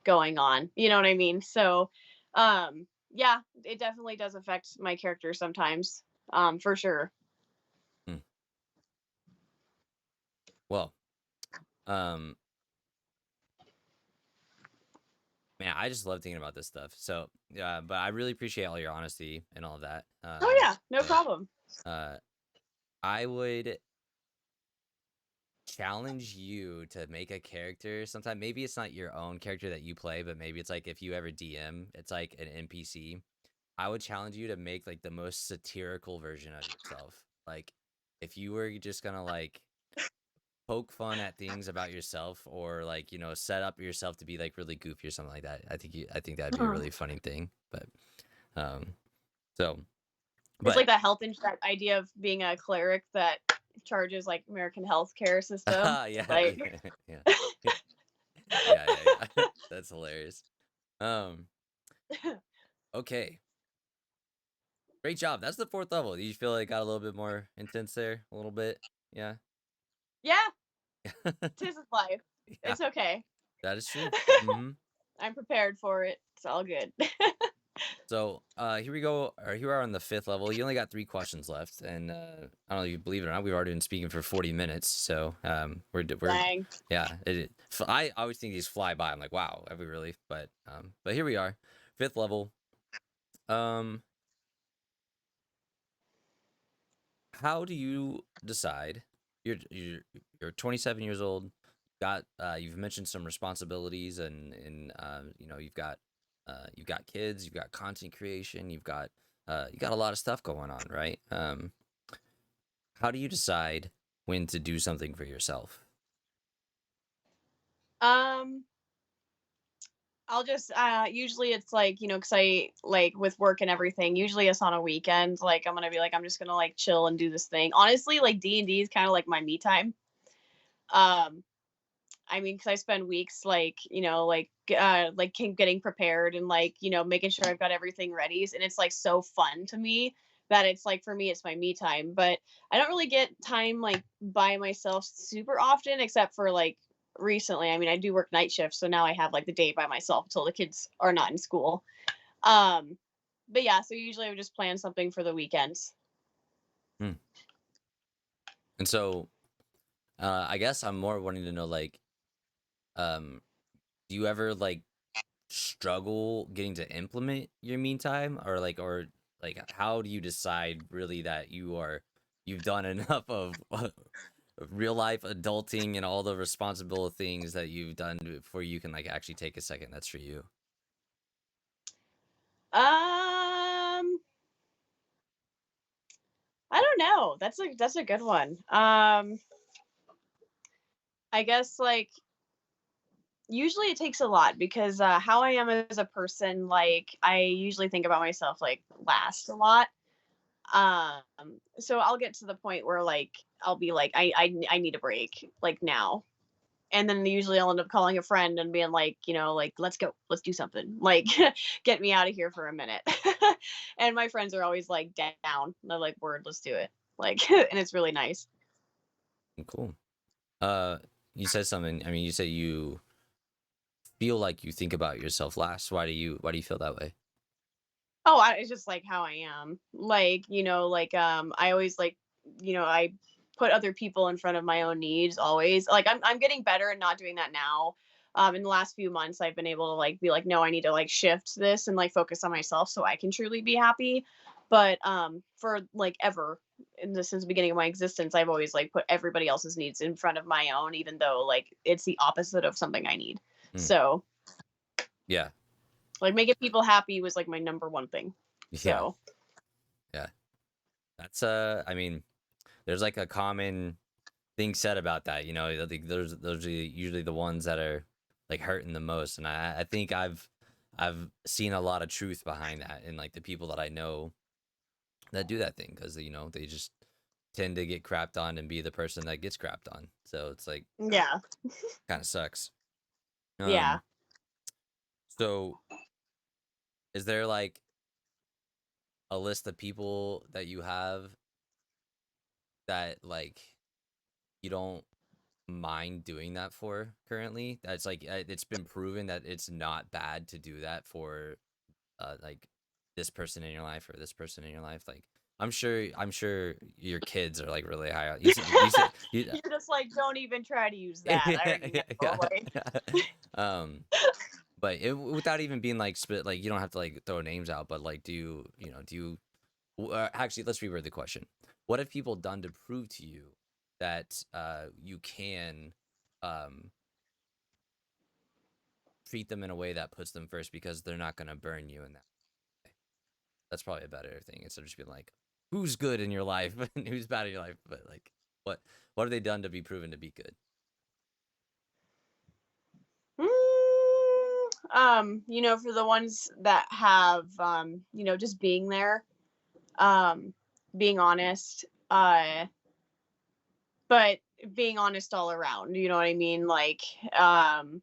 B: going on. You know what I mean? So yeah, it definitely does affect my character sometimes. For sure.
A: Hmm. Well, um, man, I just love thinking about this stuff. So, yeah, but I really appreciate all your honesty and all of that.
B: Oh yeah, no
A: So,
B: problem.
A: uh, I would challenge you to make a character sometime. Maybe it's not your own character that you play, but maybe it's like if you ever DM, it's like an NPC. I would challenge you to make like the most satirical version of yourself. Like if you were just gonna like poke fun at things about yourself or like, set up yourself to be like really goofy or something like that. I think that'd be a really funny thing. But um so
B: It's
A: but
B: like that health insurance idea of being a cleric that charges like American healthcare system.
A: yeah,
B: Like,
A: yeah, yeah. Yeah. That's hilarious. Um okay. Great job. That's the fourth level. Do you feel like it got a little bit more intense there? A little bit? Yeah.
B: yeah, tis is life.
A: Yeah,
B: It's okay.
A: that is true. Hmm.
B: I'm prepared for it. It's all good.
A: So here we go. Or here we are on the fifth level. You only got 3 questions left, and I don't know if you believe it or not. We've already been speaking for 40 minutes. So we're
B: Dang.
A: yeah. I always think these fly by. I'm like, wow, have we really? But here we are, fifth level. Um, how do you decide? You're 27 years old. Got you've mentioned some responsibilities, and you've got kids, you've got content creation, you got a lot of stuff going on, right? How do you decide when to do something for yourself?
B: Um, I'll just usually it's like, cuz I like with work and everything, usually it's on a weekend, like I'm going to be like I'm just going to like chill and do this thing. Honestly, like D&D is kind of like my me time. Um I mean, because I spend weeks getting prepared and making sure I've got everything ready, and it's like so fun to me that it's like for me it's my me time. But I don't really get time like by myself super often, except for like recently. I mean, I do work night shifts, so now I have like the day by myself until the kids are not in school. Um, but yeah, so usually I would just plan something for the weekends.
A: Hmm. And so, I guess I'm more wanting to know, like, um, do you ever like struggle getting to implement your mean time, or like how do you decide really that you've done enough of real life adulting and all the responsible things that you've done before you can like actually take a second that's for you?
B: Um, I don't know. That's a good one. I guess like usually it takes a lot because how I am as a person, like I usually think about myself like last a lot. So I'll get to the point where like I'll be like I need a break like now, and then usually I'll end up calling a friend and being like, like let's go, let's do something, like get me out of here for a minute. And my friends are always like down. They're like, word, let's do it. Like, and it's really nice.
A: Cool. uh you said something, I mean, you said you feel like you think about yourself last. Why do you feel that way?
B: Oh, it's just like how I am. Like, I always like, I put other people in front of my own needs always. Like I'm getting better at not doing that now. In the last few months I've been able to like be like, no, I need to like shift this and like focus on myself so I can truly be happy. But for like ever since the beginning of my existence, I've always like put everybody else's needs in front of my own, even though like it's the opposite of something I need.
A: Hmm.
B: So
A: Yeah.
B: like making people happy was like my number one thing.
A: Yeah.
B: So
A: Yeah. That's I mean, there's like a common thing said about that. I think those are usually the ones that are like hurting the most, and I think I've seen a lot of truth behind that in like the people that I know that do that thing, because they just tend to get crapped on and be the person that gets crapped on. So it's like
B: Yeah.
A: kind of sucks.
B: Yeah.
A: Um, so is there like a list of people that you have that like you don't mind doing that for currently? That's like it's been proven that it's not bad to do that for like this person in your life or this person in your life. Like I'm sure your kids are like really high.
B: You're just like, don't even try to use that. I
A: Yeah,
B: already
A: yeah,
B: know.
A: yeah.
B: Like,
A: um but without even being like spit, like you don't have to like throw names out, but like actually, let's reword the question. What have people done to prove to you that you can um treat them in a way that puts them first because they're not going to burn you in that way? That's probably a better thing instead of just being like, who's good in your life and who's bad in your life, but like what what have they done to be proven to be good?
B: for the ones that have, just being there, um, being honest, but being honest all around, you know what I mean? Like, and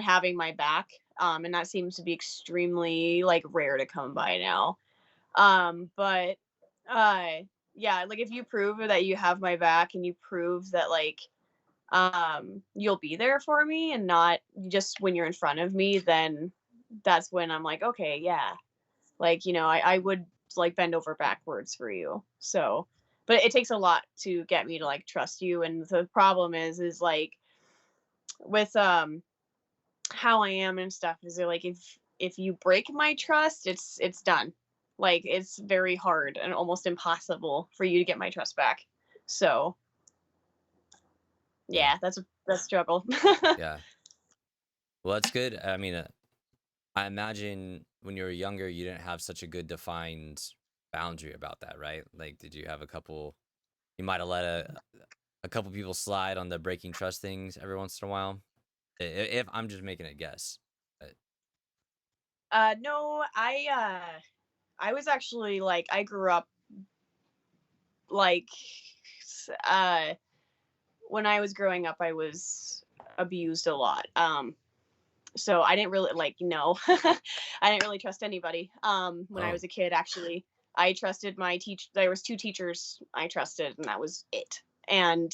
B: having my back. And that seems to be extremely like rare to come by now. But uh yeah, like if you prove that you have my back and you prove that like you'll be there for me and not just when you're in front of me, then that's when I'm like, okay, yeah. Like, I would like bend over backwards for you. So, but it takes a lot to get me to like trust you. And the problem is like with how I am and stuff is that like if you break my trust, it's done. Like it's very hard and almost impossible for you to get my trust back. So
A: Yeah,
B: yeah, that's a struggle.
A: yeah. Well, that's good. I mean, I imagine when you were younger, you didn't have such a good defined boundary about that, right? Like, did you have a couple? You might have let a couple people slide on the breaking trust things every once in a while. If I'm just making a guess, but
B: No, I was actually like I grew up like uh when I was growing up I was abused a lot. So I didn't really like no. I didn't really trust anybody. When I
A: oh
B: was a kid actually. I trusted my teach there was two teachers I trusted and that was it. And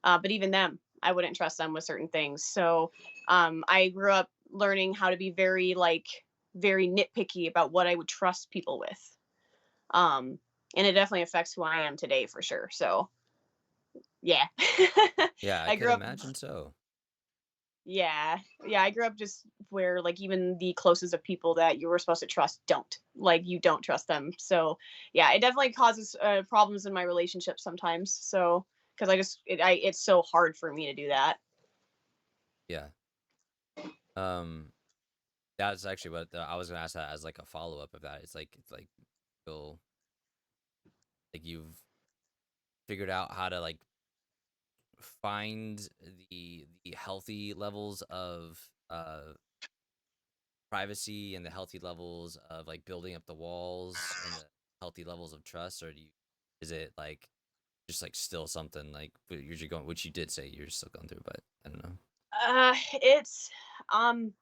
B: but even them, I wouldn't trust them with certain things. So I grew up learning how to be very nitpicky about what I would trust people with. Um, and it definitely affects who I am today for sure. So yeah,
A: yeah, I
B: I
A: could
B: grew up.
A: imagine so.
B: Yeah, yeah, I grew up just where like even the closest of people that you were supposed to trust don't like you don't trust them. So yeah, it definitely causes problems in my relationship sometimes. So because it's so hard for me to do that.
A: Yeah. Um, that's actually what I was gonna ask that as like a follow up of that. It's like feel like you've figured out how to like find the healthy levels of privacy and the healthy levels of like building up the walls and the healthy levels of trust, or is it like just like still something like you're just going, which you did say you're still going through, but I don't know.
B: It's um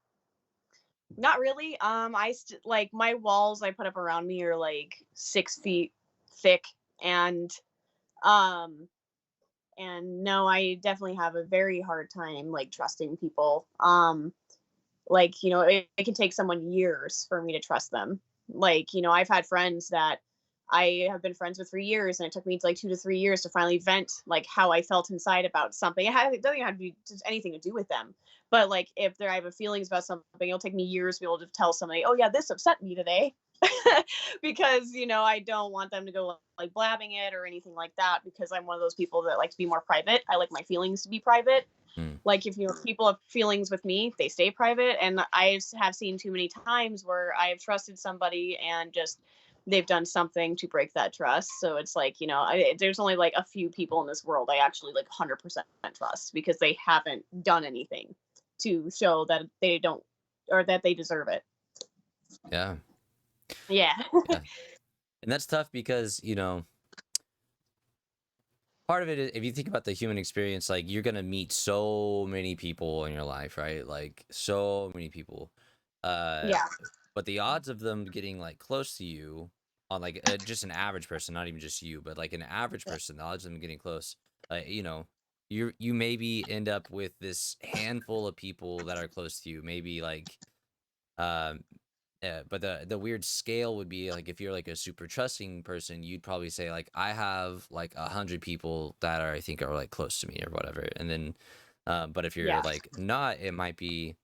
B: not really. Like my walls I put up around me are like 6 feet thick, and um and no, I definitely have a very hard time like trusting people. Like it can take someone years for me to trust them. Like I've had friends that I have been friends with for years, and it took me like 2 to 3 years to finally vent like how I felt inside about something. It doesn't even have to be just anything to do with them, but like if I have feelings about something, it'll take me years to be able to tell somebody, oh yeah, this upset me today. Because I don't want them to go like blabbing it or anything like that, because I'm one of those people that like to be more private. I like my feelings to be private.
A: Hmm.
B: Like if people have feelings with me, they stay private. And I have seen too many times where I have trusted somebody and just they've done something to break that trust. So it's like there's only like a few people in this world I actually like 100% trust, because they haven't done anything to show that they don't, or that they deserve it.
A: Yeah,
B: Yeah.
A: yeah, and that's tough because part of it is, if you think about the human experience, like you're gonna meet so many people in your life, right? Like so many people. Uh,
B: Yeah.
A: but the odds of them getting like close to you on like just an average person, not even just you, but like an average person, the odds of them getting close, you know, you maybe end up with this handful of people that are close to you, maybe like um but the weird scale would be like if you're like a super trusting person, you'd probably say like I have like 100 people that are I think are like close to me or whatever, and then but if you're
B: Yeah.
A: like not, it might be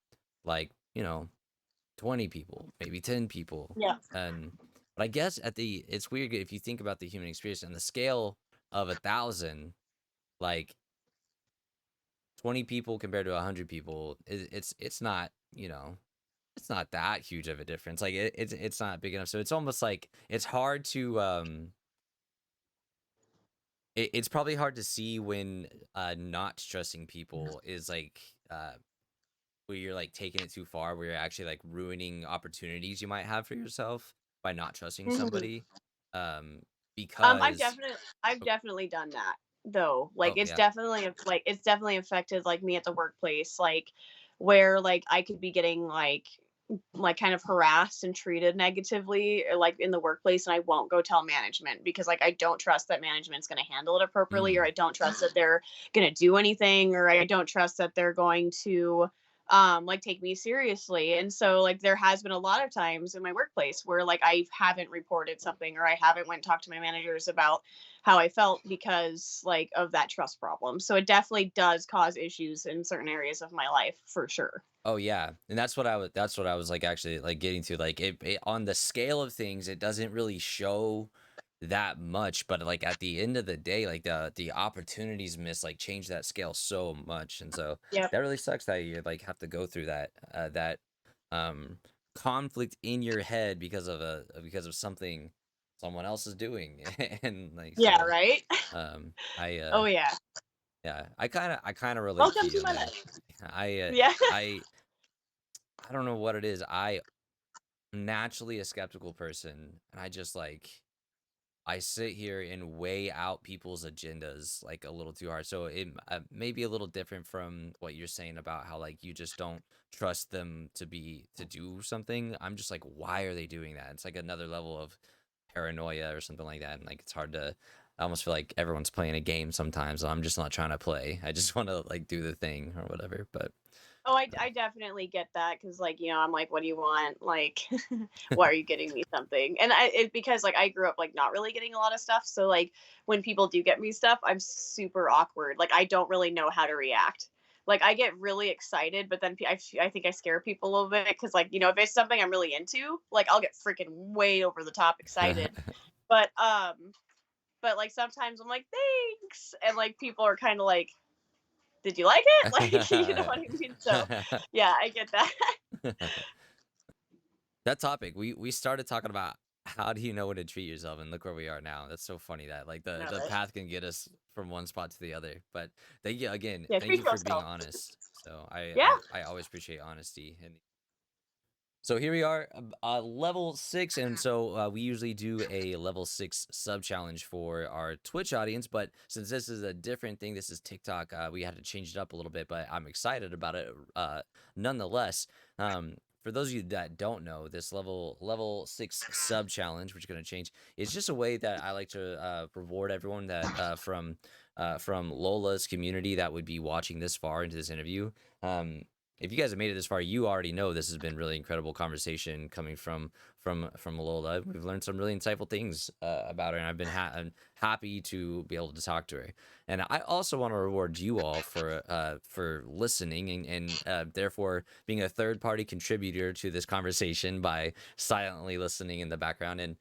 A: like 20 people, maybe 10 people.
B: Yeah.
A: And but I guess it's weird if you think about the human experience and the scale of 1,000, like 20 people compared to 100 people, it's not, it's not that huge of a difference. Like it's not big enough. So it's almost like it's hard to it's probably hard to see when not trusting people is like where you're like taking it too far, where you're actually like ruining opportunities you might have for yourself by not trusting
B: Mhm.
A: somebody. Because
B: I've
A: oh,
B: definitely done that though. Like
A: oh
B: it's
A: yeah.
B: definitely it's definitely affected like me at the workplace, like where like I could be getting like kind of harassed and treated negatively like in the workplace, and I won't go tell management because like I don't trust that management's going to handle it appropriately, or
A: Mm,
B: I don't trust that they're going to do anything, or I don't trust that they're going to like take me seriously. And so like there has been a lot of times in my workplace where like I haven't reported something, or I haven't went and talked to my managers about how I felt because like of that trust problem. So it definitely does cause issues in certain areas of my life for sure.
A: oh yeah, and that's what I was like actually like getting to, like it on the scale of things, it doesn't really show that much, but like at the end of the day, like the opportunities missed like change that scale so much. And so
B: Yep.
A: that really sucks that you like have to go through that um conflict in your head because of something someone else is doing. And like
B: Yeah,
A: so
B: right.
A: I
B: Oh yeah.
A: yeah, I kind of relate to
B: Welcome to
A: you,
B: my
A: man.
B: life.
A: I uh,
B: Yeah.
A: I don't know what it is. I naturally a skeptical person, and I just like I sit here and weigh out people's agendas like a little too hard. So it may be a little different from what you're saying about how like you just don't trust them to do something. I'm just like, why are they doing that? It's like another level of paranoia or something like that, and like it's hard to. I almost feel like everyone's playing a game sometimes, and I'm just not trying to play. I just want to like do the thing or whatever. But
B: Oh, I definitely get that because, like, I'm like, what do you want? Like, why are you getting me something? And because, like, I grew up, like, not really getting a lot of stuff. So, like, when people do get me stuff, I'm super awkward. Like, I don't really know how to react. Like, I get really excited, but then I think I scare people a little bit because, like, if it's something I'm really into, like, I'll get freaking way over the top excited. But, like, sometimes I'm like, thanks. And, like, people are kind of like, did you like it? Like, you know what I mean? So, yeah, I get that.
A: that topic, we started talking about how do you know when to treat yourself, and look where we are now. That's so funny that like
B: No,
A: the
B: right?
A: path can get us from one spot to the other. But thank you again,
B: Yeah,
A: thank
B: treat
A: you for being
B: yourself.
A: honest. So I
B: Yeah.
A: I, I always appreciate honesty. And so here we are, level 6, and so we usually do a level 6 sub challenge for our Twitch audience. But since this is a different thing, this is TikTok. We had to change it up a little bit, but I'm excited about it nonetheless. For those of you that don't know, this level 6 sub challenge, which is going to change, is just a way that I like to reward everyone that from Lola's community that would be watching this far into this interview. Um, if you guys have made it this far, you already know this has been really incredible conversation coming from Lola. We've learned some really insightful things about her, and I'm happy to be able to talk to her. And I also want to reward you all for listening and therefore being a third party contributor to this conversation by silently listening in the background. And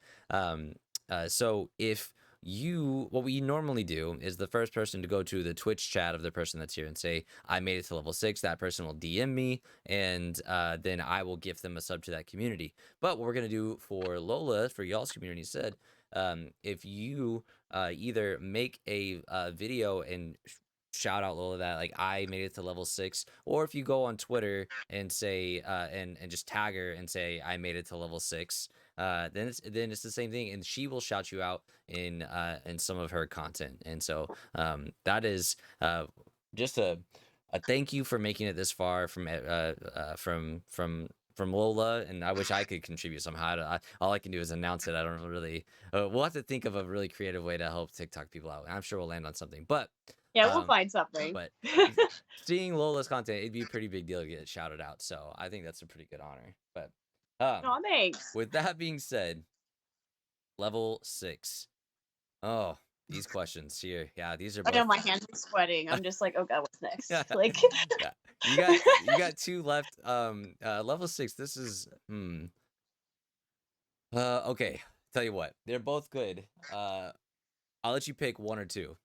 A: so if what we normally do is the first person to go to the Twitch chat of the person that's here and say, I made it to level 6, that person will DM me, and then I will gift them a sub to that community. But what we're going to do for Lola, for y'all's community instead, if you either make a video and shout out Lola that like I made it to level 6, or if you go on Twitter and say and just tag her and say I made it to level 6, then it's the same thing, and she will shout you out in some of her content. And so that is just a thank you for making it this far from Lola. And I wish I could contribute somehow. All I can do is announce it. I don't really. We'll have to think of a really creative way to help TikTok people out. I'm sure we'll land on something. But
B: Yeah, we'll
A: um,
B: find something.
A: but seeing Lola's content, it'd be a pretty big deal to get shouted out. So I think that's a pretty good honor. But
B: Oh, thanks.
A: with that being said, level 6. Oh, these questions here. Yeah, these are
B: I know
A: both.
B: my hands are sweating. I'm just like, oh god, what's next?
A: Yeah,
B: Like,
A: yeah. You got two left. Level 6. This is okay. Tell you what, they're both good. I'll let you pick one or two.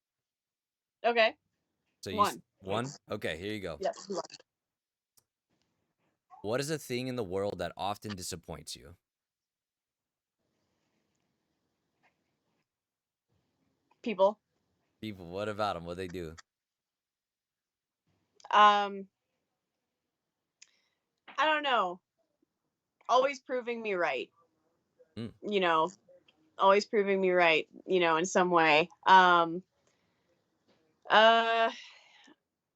B: okay,
A: So
B: one.
A: one. Okay, here you go.
B: Yes, one.
A: What is a thing in the world that often disappoints you?
B: People.
A: People. What about them? What they do?
B: Um, I don't know. Always proving me right.
A: Mm.
B: You know, always proving me right. In some way. Uh,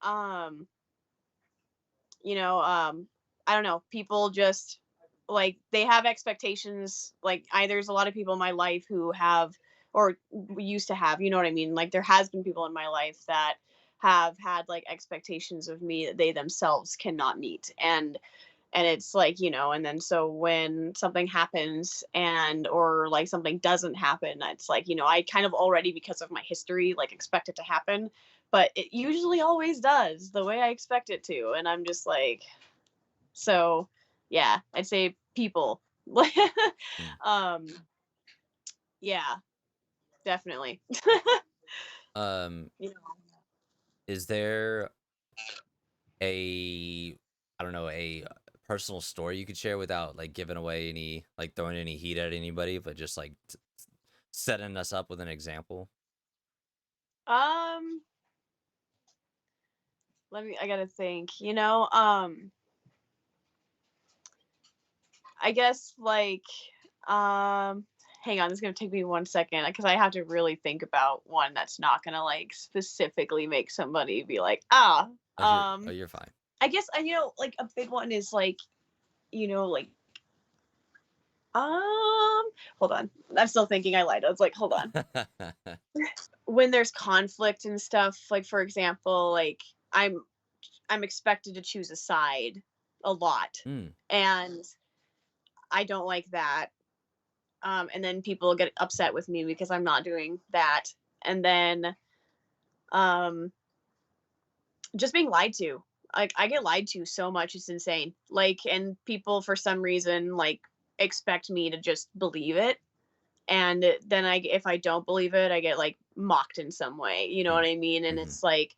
B: um, I don't know. People just like they have expectations. Like there's a lot of people in my life who have or used to have, you know what I mean? Like there has been people in my life that have had like expectations of me that they themselves cannot meet. And it's like, and then so when something happens and or like something doesn't happen, it's like, I kind of already because of my history like expect it to happen, but it usually always does the way I expect it to. And I'm just like, so yeah, I'd say people.
A: Mm.
B: um yeah, definitely.
A: Um,
B: you know
A: is there a I don't know, a personal story you could share without like giving away any like throwing any heat at anybody, but just like setting us up with an example?
B: um I gotta think. I guess like hang on, this is gonna take me 1 second because I have to really think about one that's not gonna like specifically make somebody be like, ah.
A: You're fine.
B: I guess like a big one is like, like hold on. I'm still thinking. I lied. I was like, hold on. When there's conflict and stuff, like for example, like I'm expected to choose a side a lot.
A: Mm.
B: And I don't like that. And then people get upset with me because I'm not doing that. And then um, just being lied to. Like I get lied to so much, it's insane. Like, and people for some reason like expect me to just believe it. And then if I don't believe it, I get like mocked in some way. You know
A: Mm.
B: what I mean? And
A: Mm-hmm.
B: it's like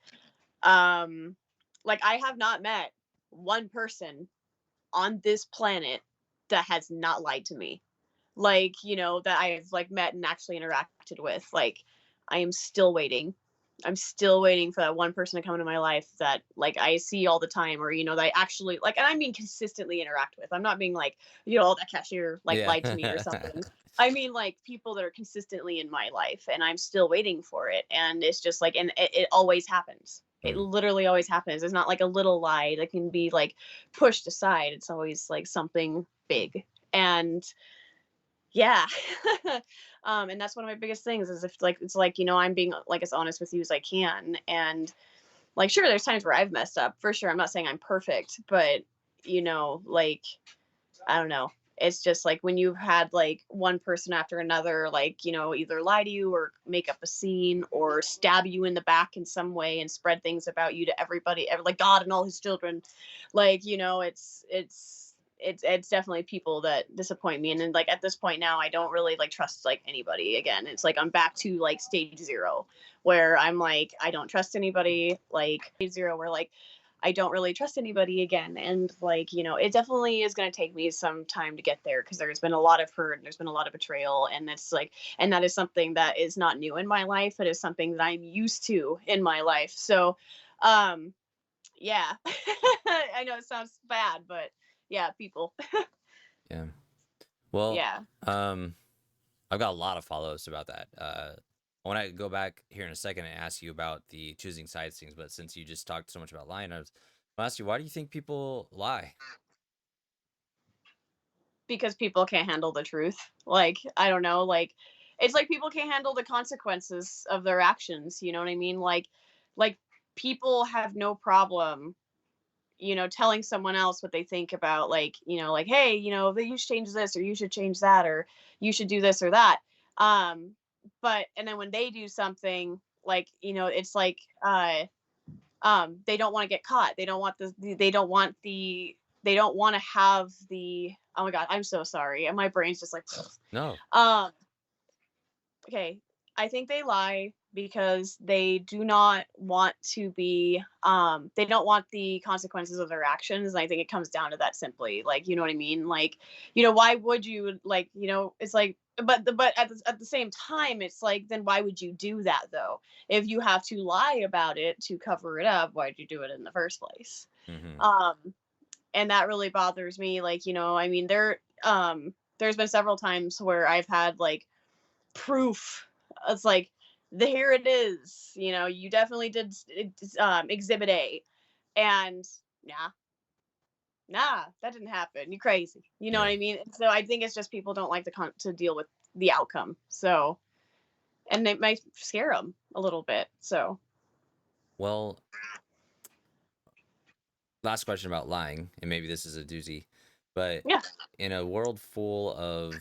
B: I have not met one person on this planet that has not lied to me, like that I've like met and actually interacted with. Like I am still waiting. I'm still waiting for that one person to come into my life that like I see all the time, or that I actually like, and I mean consistently interact with. I'm not being like, that cashier like
A: Yeah.
B: lied to me or something. I mean like people that are consistently in my life, and I'm still waiting for it. And it's just like, and it always happens. It
A: Mm.
B: literally always happens. It's not like a little lie that can be like pushed aside. It's always like something big. And yeah. And that's one of my biggest things is if like it's like I'm being like as honest with you as I can. And like sure there's times where I've messed up for sure. I'm not saying I'm perfect, but like I don't know, it's just like when you've had like one person after another like either lie to you or make up a scene or stab you in the back in some way and spread things about you to everybody, like God and all his children. Like it's definitely people that disappoint me. And then like at this point now I don't really like trust like anybody again. It's like I'm back to like stage 0 where I'm like I don't trust anybody. Like stage 0 where like I don't really trust anybody again. And like, it definitely is going to take me some time to get there, because there's been a lot of hurt, there's been a lot of betrayal, and it's like, and that is something that is not new in my life. It is something that I'm used to in my life. So, um, yeah, I know it sounds bad, but yeah, people.
A: Yeah. Well,
B: Yeah.
A: um, I've got a lot of follow-ups about that. I want to go back here in a second and ask you about the choosing sides things, but since you just talked so much about lying, I'll ask you, why do you think people lie?
B: Because people can't handle the truth. Like, I don't know, like, it's like people can't handle the consequences of their actions, you know what I mean? Like people have no problem, telling someone else what they think about, like, like, hey, that you should change this, or you should change that, or you should do this or that. Um, but and then when they do something, like, it's like, they don't want to get caught. They don't want they don't want to have the, oh my god, I'm so sorry, and my brain's just like
A: No.
B: um okay, I think they lie because they do not want to be, they don't want the consequences of their actions. And I think it comes down to that simply. Like, you know what I mean? Like, why would you, like, it's like, but at the same time, it's like, then why would you do that though? If you have to lie about it to cover it up, why'd you do it in the first place?
A: Mm-hmm.
B: Um and that really bothers me. Like, I mean, there's been several times where I've had like proof. It's like, here it is. You definitely did exhibit A, and nah, nah, that didn't happen. You crazy. You know what
A: Yeah.
B: I mean? So I think it's just people don't like to deal with the outcome. So, and it might scare them a little bit. So
A: Well, last question about lying, and maybe this is a doozy, but
B: yeah,
A: in a world full of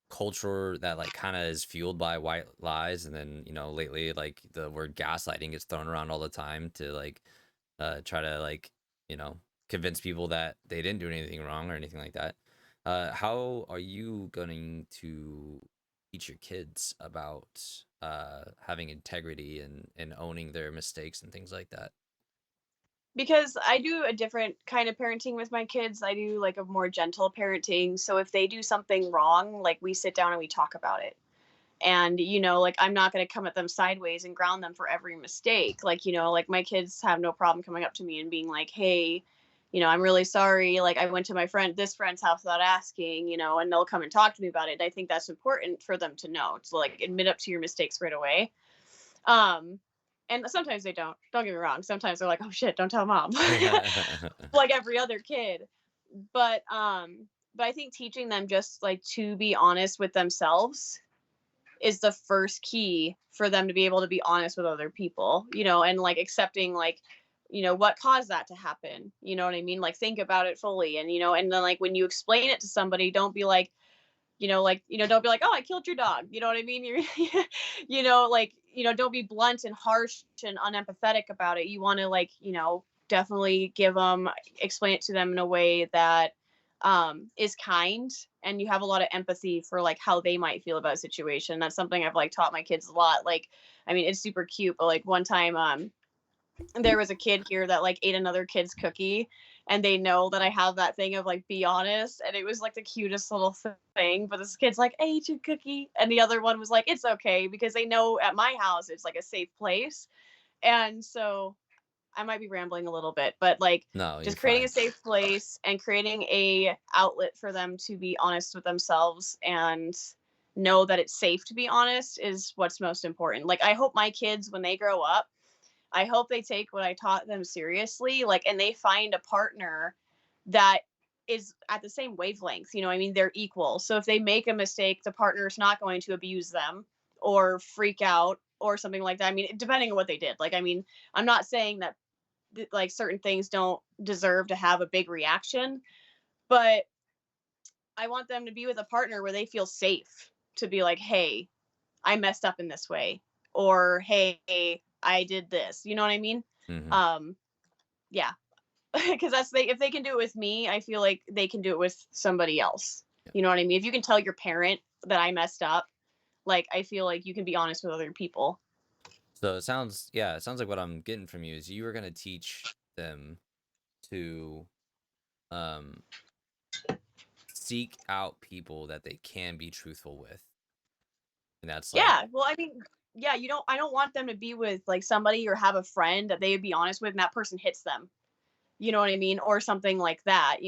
A: culture that like kind of is fueled by white lies, and then lately like the word gaslighting gets thrown around all the time to like try to like you know convince people that they didn't do anything wrong or anything like that. How are you going to teach your kids about having integrity and owning their mistakes and things like that?
B: because I do a different kind of parenting with my kids. I do like a more gentle parenting. So if they do something wrong, like, we sit down and we talk about it. And like, I'm not going to come at them sideways and ground them for every mistake. Like, like, my kids have no problem coming up to me and being like, hey, I'm really sorry, like, I went to this friend's house without asking, and they'll come and talk to me about it. And I think that's important for them to know, to like admit up to your mistakes right away. um and sometimes they don't get me wrong, sometimes they're like, oh shit, don't tell mom. Like every other kid. But I think teaching them just like to be honest with themselves is the first key for them to be able to be honest with other people, and like accepting, like, what caused that to happen. You know what I mean? Like, think about it fully. And and then, like, when you explain it to somebody, don't be like, don't be like, oh, I killed your dog. You know what I mean? You're, like, don't be blunt and harsh and unempathetic about it. You want to, like, definitely explain it to them in a way that is kind, and you have a lot of empathy for like how they might feel about a situation. That's something I've like taught my kids a lot. Like, I mean, it's super cute, but like one time, there was a kid here that like ate another kid's cookie, and they know that I have that thing of like, be honest, and it was like the cutest little thing. But this kid's like, I ate your cookie, and the other one was like, it's okay, because they know at my house it's like a safe place. And so I might be rambling a little bit, but like,
A: No, you're
B: just creating a
A: fine.
B: safe place and creating a outlet for them to be honest with themselves and know that it's safe to be honest is what's most important. Like, I hope my kids, when they grow up, I hope they take what I taught them seriously, like, and they find a partner that is at the same wavelength. I mean, they're equal. So if they make a mistake, the partner's not going to abuse them or freak out or something like that. I mean, depending on what they did. Like, I mean, I'm not saying that like certain things don't deserve to have a big reaction, but I want them to be with a partner where they feel safe to be like, hey, I messed up in this way, or hey, I did this. You know what I mean?
A: Hmm.
B: um yeah. Because if they can do it with me, I feel like they can do it with somebody else.
A: Yeah.
B: You know what I mean? If you can tell your parent that I messed up, like, I feel like you can be honest with other people.
A: So it sounds like what I'm getting from you is you were gonna teach them to um seek out people that they can be truthful with. And that's like
B: Yeah, well, I mean, yeah, I don't want them to be with, like, somebody or have a friend that they would be honest with and that person hits them, you know what I mean? Or something like that,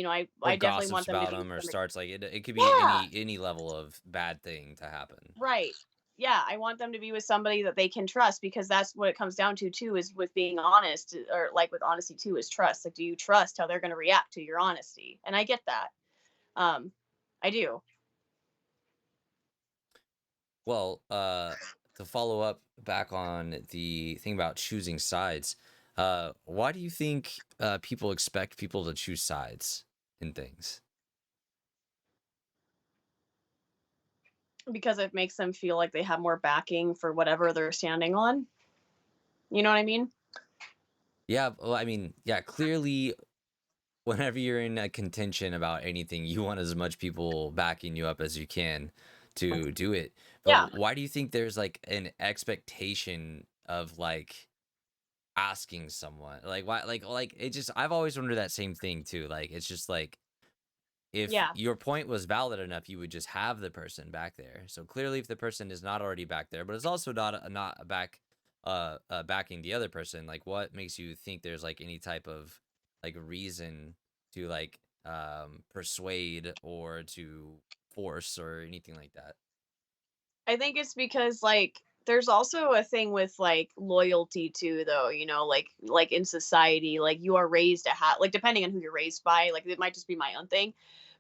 A: or
B: I definitely
A: gossips
B: want them to
A: about
B: be with
A: them or
B: somebody.
A: starts like it could be
B: Yeah,
A: any level of bad thing to happen.
B: right. Yeah, I want them to be with somebody that they can trust because that's what it comes down to too, is with being honest, or, like, with honesty too, is trust. Like, do you trust how they're gonna react to your honesty? And I get that. Um, I do.
A: Well, to follow up back on the thing about choosing sides, why do you think people expect people to choose sides in things?
B: Because it makes them feel like they have more backing for whatever they're standing on. You know what I mean?
A: Yeah, well, I mean, yeah, clearly, whenever you're in a contention about anything, you want as much people backing you up as you can to do it.
B: Yeah.
A: But why do you think there's like an expectation of like asking someone like why like it just I've always wondered that same thing too. Like it's just like if
B: Yeah.
A: your point was valid enough, you would just have the person back there. So clearly, if the person is not already back there, but it's also not back, backing the other person, like what makes you think there's like any type of like reason to like persuade or to force or anything like that?
B: I think it's because, like, there's also a thing with, like, loyalty too, though, like in society, like, you are raised to have, like, depending on who you're raised by, like, it might just be my own thing,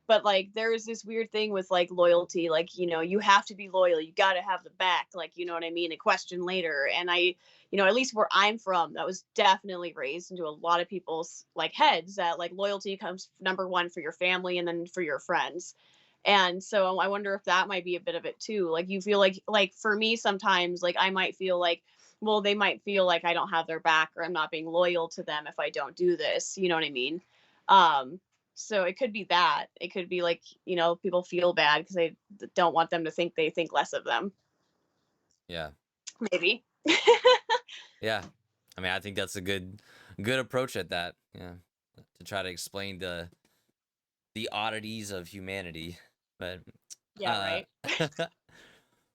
B: but, like, there's this weird thing with, like, loyalty, like, you have to be loyal, you gotta have the back, like, you know what I mean, a question later, and at least where I'm from, that was definitely raised into a lot of people's, like, heads, that, like, loyalty comes number 1 for your family and then for your friends. And so I wonder if that might be a bit of it too. Like, you feel like for me sometimes, like, I might feel like, well, they might feel like I don't have their back or I'm not being loyal to them if I don't do this. You know what I mean? Um, so it could be that. It could be like, people feel bad because they don't want them to think they think less of them.
A: Yeah,
B: Maybe.
A: yeah. I mean, I think that's a good approach at that. Yeah, to try to explain the oddities of humanity, but
B: Yeah,
A: uh.
B: right.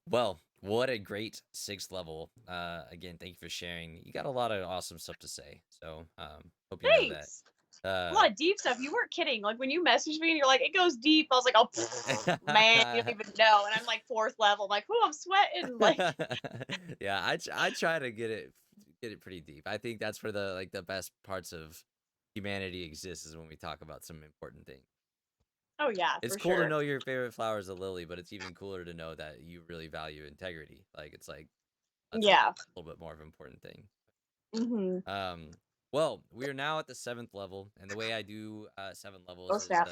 A: Well, what a great sixth level. Again, thank you for sharing. You got a lot of awesome stuff to say. So, hope you know that.
B: Thanks. A
A: Uh,
B: lot of deep stuff. You weren't kidding. Like, when you messaged me and you're like, it goes deep. I was like, oh, man, you don't even know. And I'm like fourth level. I'm like, oh, I'm sweating. Like,
A: yeah, I try to get it pretty deep. I think that's where the best parts of humanity exists is when we talk about some important things.
B: oh yeah,
A: It's
B: for
A: cool to
B: sure.
A: know your favorite flower is a lily, but it's even cooler to know that you really value integrity. Like it's like that's a
B: Yeah.
A: little bit more of an important thing.
B: Hmm.
A: Um, well, we are now at the seventh level, and the way I do seven
B: Oh
A: levels is
B: snap.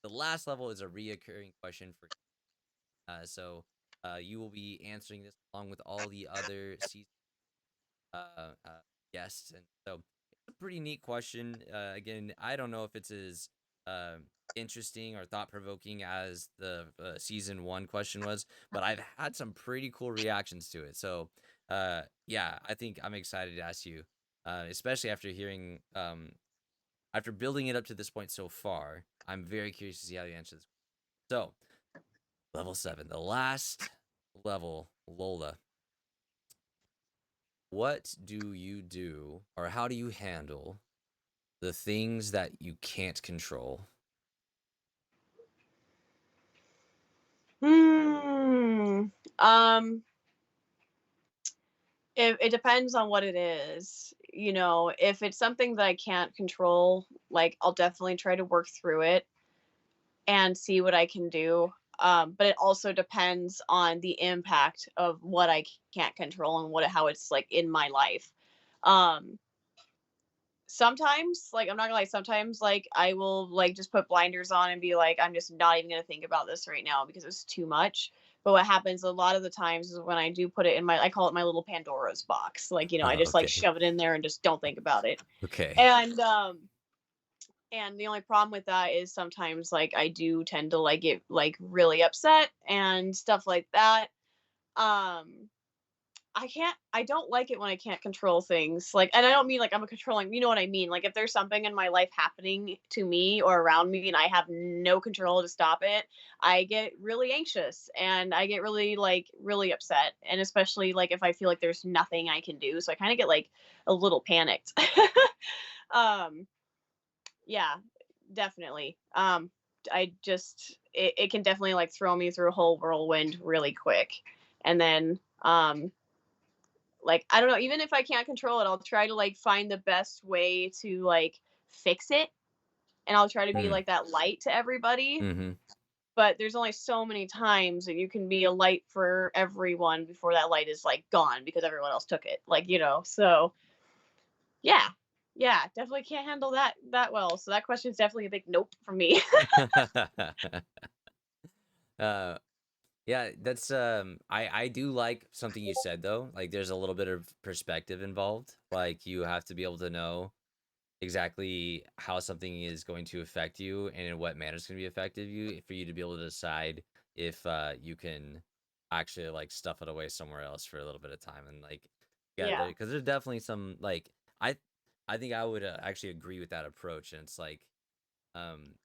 A: the last level is a reoccurring question for so you will be answering this along with all the other season guests, and so it's a pretty neat question. Again, I don't know if it's as uh, interesting or thought provoking as the season one question was, but I've had some pretty cool reactions to it. So, yeah, I think I'm excited to ask you, especially after hearing, after building it up to this point so far. I'm very curious to see how you answer this. So, level seven, the last level, Lola. What do you do, or how do you handle the things that you can't control?
B: Hmm. Um. It depends on what it is. If it's something that I can't control, like, I'll definitely try to work through it and see what I can do. But it also depends on the impact of what I can't control and how it's like in my life. Um, Sometimes, like, I'm not gonna lie, sometimes, like, I will, like, just put blinders on and be like, I'm just not even gonna think about this right now because it's too much. But what happens a lot of the times is when I do put it in I call it my little Pandora's box. Like, I just, like,
A: Okay.
B: shove it in there and just don't think about it.
A: Okay.
B: And the only problem with that is sometimes, like, I do tend to, like, get, like, really upset and stuff like that. Um I don't like it when I can't control things. Like, and I don't mean like I'm a controlling, you know what I mean? Like if there's something in my life happening to me or around me and I have no control to stop it, I get really anxious and I get really like really upset. And especially like if I feel like there's nothing I can do. So I kind of get like a little panicked. um yeah, definitely. I just it can definitely like throw me through a whole whirlwind really quick. And then like I don't know, even if I can't control it, I'll try to like find the best way to like fix it, and I'll try to be
A: Mm,
B: like that light to everybody.
A: mm-hmm.
B: But there's only so many times that you can be a light for everyone before that light is like gone because everyone else took it. Like, so yeah. Yeah, definitely can't handle that well. So that question is definitely a big nope from me.
A: uh, yeah, that's I do like something you said though. Like there's a little bit of perspective involved. Like you have to be able to know exactly how something is going to affect you and in what manner it's going to be effective you for you to be able to decide if you can actually like stuff it away somewhere else for a little bit of time and like yeah
B: Yeah.
A: because there's definitely some like I I think I would actually agree with that approach and it's like um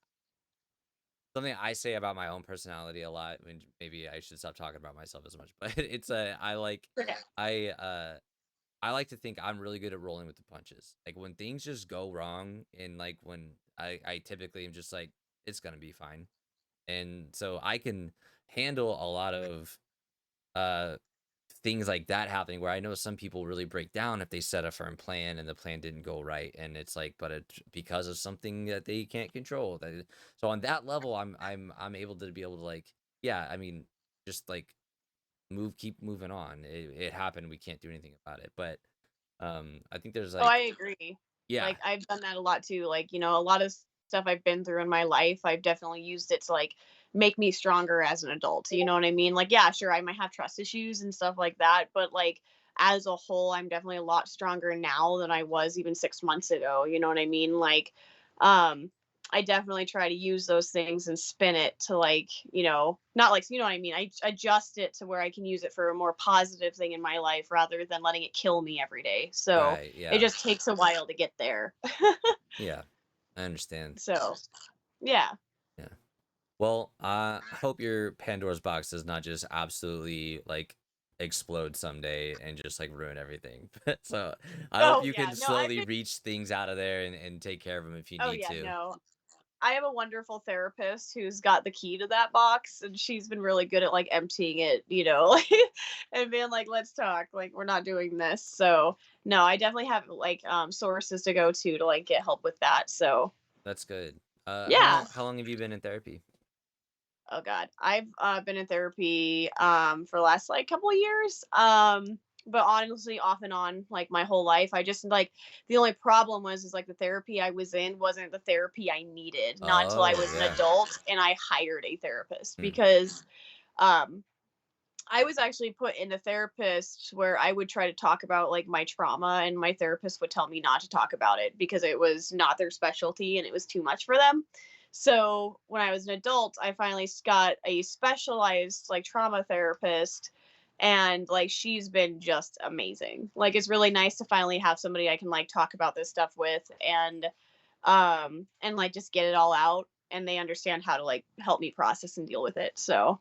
A: something I say about my own personality a lot when maybe I should stop talking about myself as much but it's I like
B: Okay.
A: I I like to think I'm really good at rolling with the punches. Like when things just go wrong and like when I typically am just like, it's gonna be fine. And so I can handle a lot of uh things like that happening where I know some people really break down if they set a firm plan and the plan didn't go right. And it's like, but it's because of something that they can't control. So on that level, I'm able to be able to like, yeah, I mean, just like keep moving on. It happened. We can't do anything about it. But I think there's
B: Oh, I
A: like
B: agree.
A: yeah,
B: Like I've done that a lot too. Like, a lot of stuff I've been through in my life, I've definitely used it to like make me stronger as an adult. You know what I mean? Like, yeah, sure, I might have trust issues and stuff like that, but like as a whole, I'm definitely a lot stronger now than I was even 6 months ago. You know what I mean? Like, um, I definitely try to use those things and spin it to like, not like, you know what I mean? I adjust it to where I can use it for a more positive thing in my life rather than letting it kill me every day. So
A: right,
B: it
A: yeah,
B: just takes a while to get there.
A: yeah, I understand.
B: So, yeah.
A: Yeah. Well, I hope your Pandora's box does not just absolutely like explode someday and just like ruin everything. So I hope
B: Oh,
A: you
B: yeah.
A: can
B: No, I've
A: slowly
B: been,
A: reach things out of there and take care of them if you
B: oh,
A: need
B: yeah,
A: to.
B: no. I have a wonderful therapist who's got the key to that box, and she's been really good at like emptying it, and being like, let's talk. Like, we're not doing this. So, no, I definitely have like sources to go to like get help with that. So,
A: That's good.
B: yeah.
A: How long have you been in therapy?
B: Oh God, I've been in therapy for the last like couple of years. But honestly, off and on, like my whole life. I just like the only problem was is like the therapy I was in wasn't the therapy I needed. Not until I
A: Oh,
B: was an
A: yeah.
B: adult and I hired a therapist
A: Mm,
B: because um I was actually put in a therapist where I would try to talk about like my trauma and my therapist would tell me not to talk about it because it was not their specialty and it was too much for them. So when I was an adult, I finally got a specialized like trauma therapist and like she's been just amazing. Like it's really nice to finally have somebody I can like talk about this stuff with and like just get it all out and they understand how to like help me process and deal with it. So,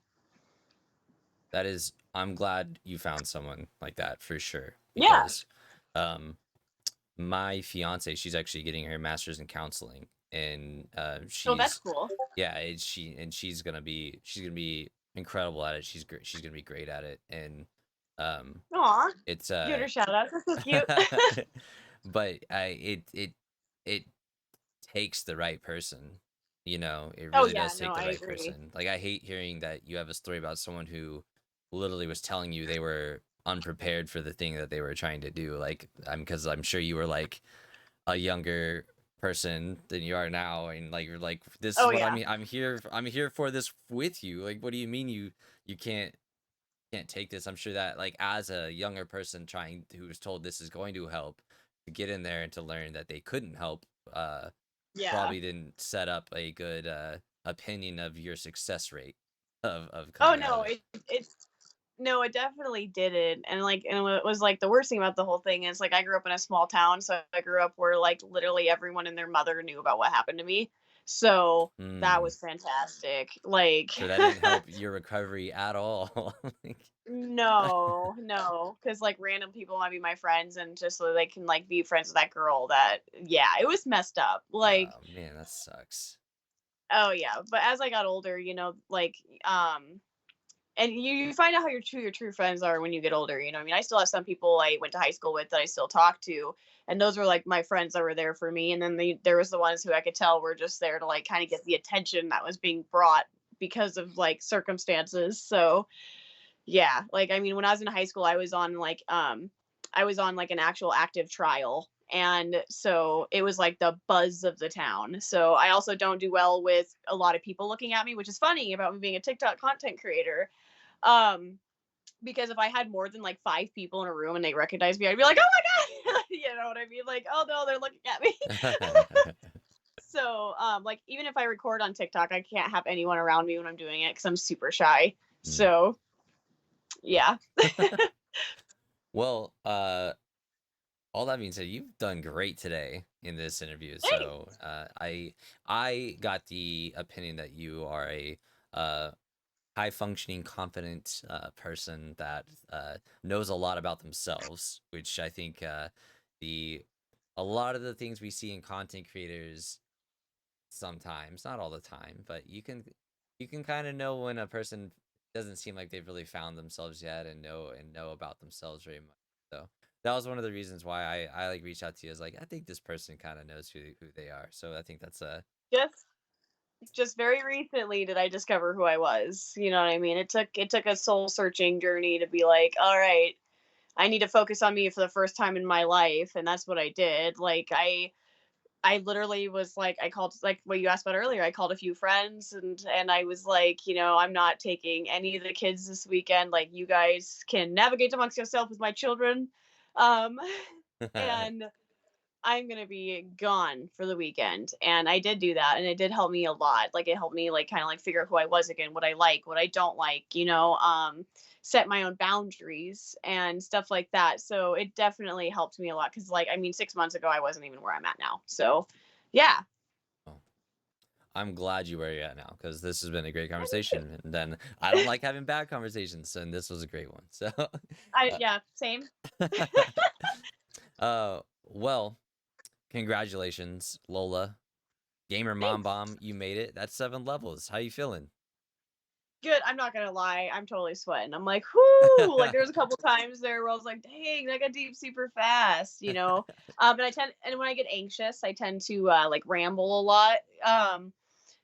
A: that is, I'm glad you found someone like that for sure
B: yeah.
A: because um my fiance, she's actually getting her master's in counseling and
B: So that's
A: she's
B: cool.
A: yeah, she's gonna be incredible at it. She's gonna be great at it, and
B: Aw,
A: it's
B: give her a shout out. That's so cute.
A: but it takes the right person. You know, it
B: Oh
A: really
B: yeah,
A: does
B: no,
A: take the
B: I
A: right
B: agree.
A: person. Like I hate hearing that you have a story about someone who literally was telling you they were unprepared for the thing that they were trying to do. Like because I'm sure you were like a younger person than you are now and like you're like this is
B: Oh
A: what
B: yeah.
A: I'm here for this with you. Like what do you mean you can't take this? I'm sure that like as a younger person trying who was told this is going to help to get in there and to learn that they couldn't help
B: Yeah.
A: probably didn't set up a good opinion of your success rate of
B: Oh
A: coming out of
B: no,
A: it.
B: it's No, it definitely didn't. And like, and what was like the worst thing about the whole thing is like I grew up in a small town, so I grew up where like literally everyone and their mother knew about what happened to me. So that
A: Hmm.
B: was fantastic. Like
A: So that didn't help your recovery at all. Like,
B: no, no, because like random people might be my friends, and just so they can like be friends with that girl. That yeah, it was messed up. Like
A: oh man, that sucks.
B: oh yeah, but as I got older, like and you find out how your true friends are when you get older. I mean, I still have some people I went to high school with that I still talk to, and those were like my friends that were there for me. And then there was the ones who I could tell were just there to like kind of get the attention that was being brought because of like circumstances. So yeah, like I mean, when I was in high school, I was on like an actual active trial. And so it was like the buzz of the town. So I also don't do well with a lot of people looking at me, which is funny about me being a TikTok content creator. Um, because if I had more than like 5 people in a room and they recognized me, I'd be like, oh my God. You know what I mean? Like, oh no, they're looking at me. So, like, even if I record on TikTok, I can't have anyone around me when I'm doing it because I'm super shy.
A: Mm.
B: So, yeah.
A: Well, all that being said, you've done great today in this interview.
B: Thanks.
A: So I got the opinion that you are a uh, high functioning, confident person that knows a lot about themselves, which I think the a lot of the things we see in content creators sometimes, not all the time, but you can kind of know when a person doesn't seem like they've really found themselves yet and know about themselves very much. So that was one of the reasons why I like reached out to you. Is like I think this person kind of knows who they are. So I think that's a
B: Just just very recently did I discover who I was. You know what I mean? It took a soul searching journey to be like, all right, I need to focus on me for the first time in my life, and that's what I did. Like I literally was like, I called like what you asked about earlier. I called a few friends, and I was like, I'm not taking any of the kids this weekend. Like you guys can navigate amongst yourself with my children. Um and I'm gonna be gone for the weekend. And I did do that, and it did help me a lot. Like it helped me like kind of like figure out who I was again, what I like, what I don't like, set my own boundaries and stuff like that. So it definitely helped me a lot because like I mean 6 months ago I wasn't even where I'm at now. So yeah.
A: Oh, I'm glad you where you're at now because this has been a great conversation. And then I don't like having bad conversations, and this was a great one. So,
B: I yeah, same.
A: well, congratulations, Lola. Gamer Mom
B: Thanks.
A: Bomb, you made it. That's 7 levels. How you feeling?
B: Good. I'm not gonna lie. I'm totally sweating. I'm like, whoo! Like there's a couple times there where I was like, dang, I got deep super fast. But and when I get anxious, I tend to like ramble a lot.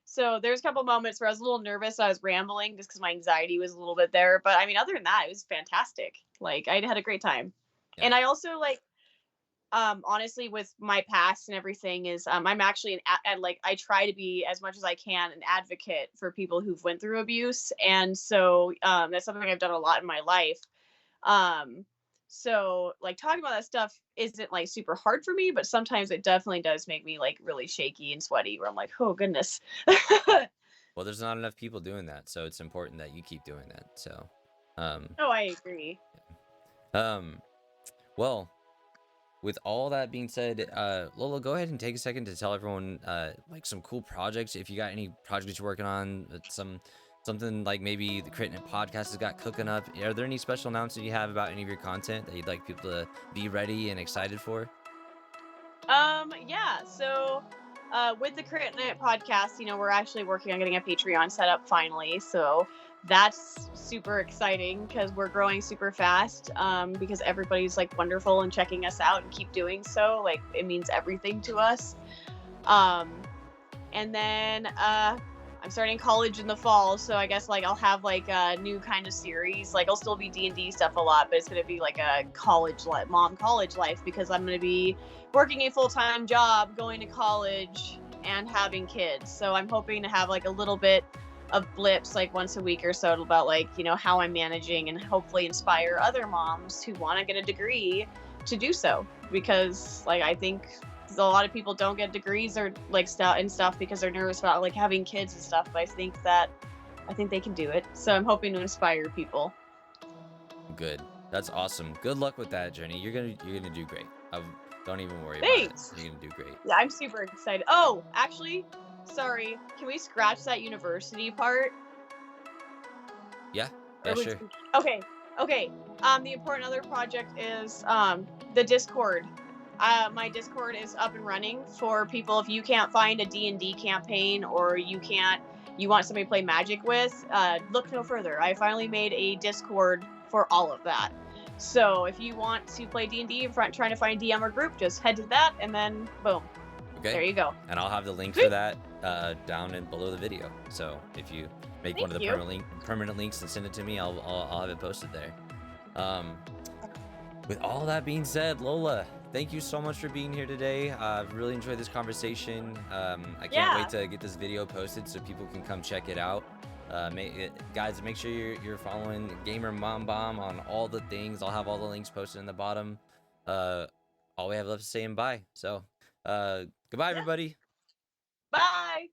B: So there's a couple moments where I was a little nervous. I was rambling just because my anxiety was a little bit there. But I mean, other than that, it was fantastic. Like I had a great time.
A: Yeah.
B: And I also like honestly with my past and everything is I'm actually and like I try to be as much as I can an advocate for people who've went through abuse. And so that's something I've done a lot in my life. um so like talking about that stuff isn't like super hard for me, but sometimes it definitely does make me like really shaky and sweaty where I'm like, oh goodness.
A: Well, there's not enough people doing that, so it's important that you keep doing that. So, um,
B: Oh, I agree.
A: um, well, with all that being said, Lola, go ahead and take a second to tell everyone, like some cool projects. If you got any projects you're working on, something like maybe the Crit Knit podcast has got cooking up. Are there any special announcements you have about any of your content that you'd like people to be ready and excited for?
B: Yeah, so with the Crit Knit podcast, we're actually working on getting a Patreon set up finally. So that's super exciting because we're growing super fast. Because everybody's like wonderful and checking us out and keep doing so. Like it means everything to us. Um, and then I'm starting college in the fall, so I guess like I'll have like a new kind of series. Like I'll still be D&D stuff a lot, but it's gonna be like a college life because I'm gonna be working a full-time job, going to college, and having kids. So I'm hoping to have like a little bit of blips like once a week or so about like how I'm managing and hopefully inspire other moms who want to get a degree to do so, because like I think a lot of people don't get degrees or like stuff because they're nervous about like having kids and stuff. But I think they can do it. So I'm hoping to inspire people.
A: good. That's awesome. Good luck with that journey. You're gonna do great. Don't even worry about it.
B: Thanks.
A: You're gonna do great.
B: Yeah, I'm super excited. Oh, actually, sorry. Can we scratch that university part?
A: Yeah, yeah,
B: Or would
A: sure.
B: okay, okay. The important other project is the Discord. My Discord is up and running for people. If you can't find a D&D campaign, or you want somebody to play Magic with, look no further. I finally made a Discord for all of that. So if you want to play D&D and trying to find a DM or group, just head to that, and then boom,
A: Okay.
B: there you go.
A: And I'll have the link for
B: Sweet.
A: that down and below the video. So if you make one
B: Thank
A: of the
B: you.
A: permanent links and send it to me, I'll have it posted there. With all that being said, Lola, thank you so much for being here today. I've really enjoyed this conversation. I can't
B: Yeah.
A: wait to get this video posted so people can come check it out. Guys, make sure you're following Gamer Mom Bomb on all the things. I'll have all the links posted in the bottom. All we have left to say and bye. So, goodbye,
B: Yeah.
A: everybody.
B: Bye.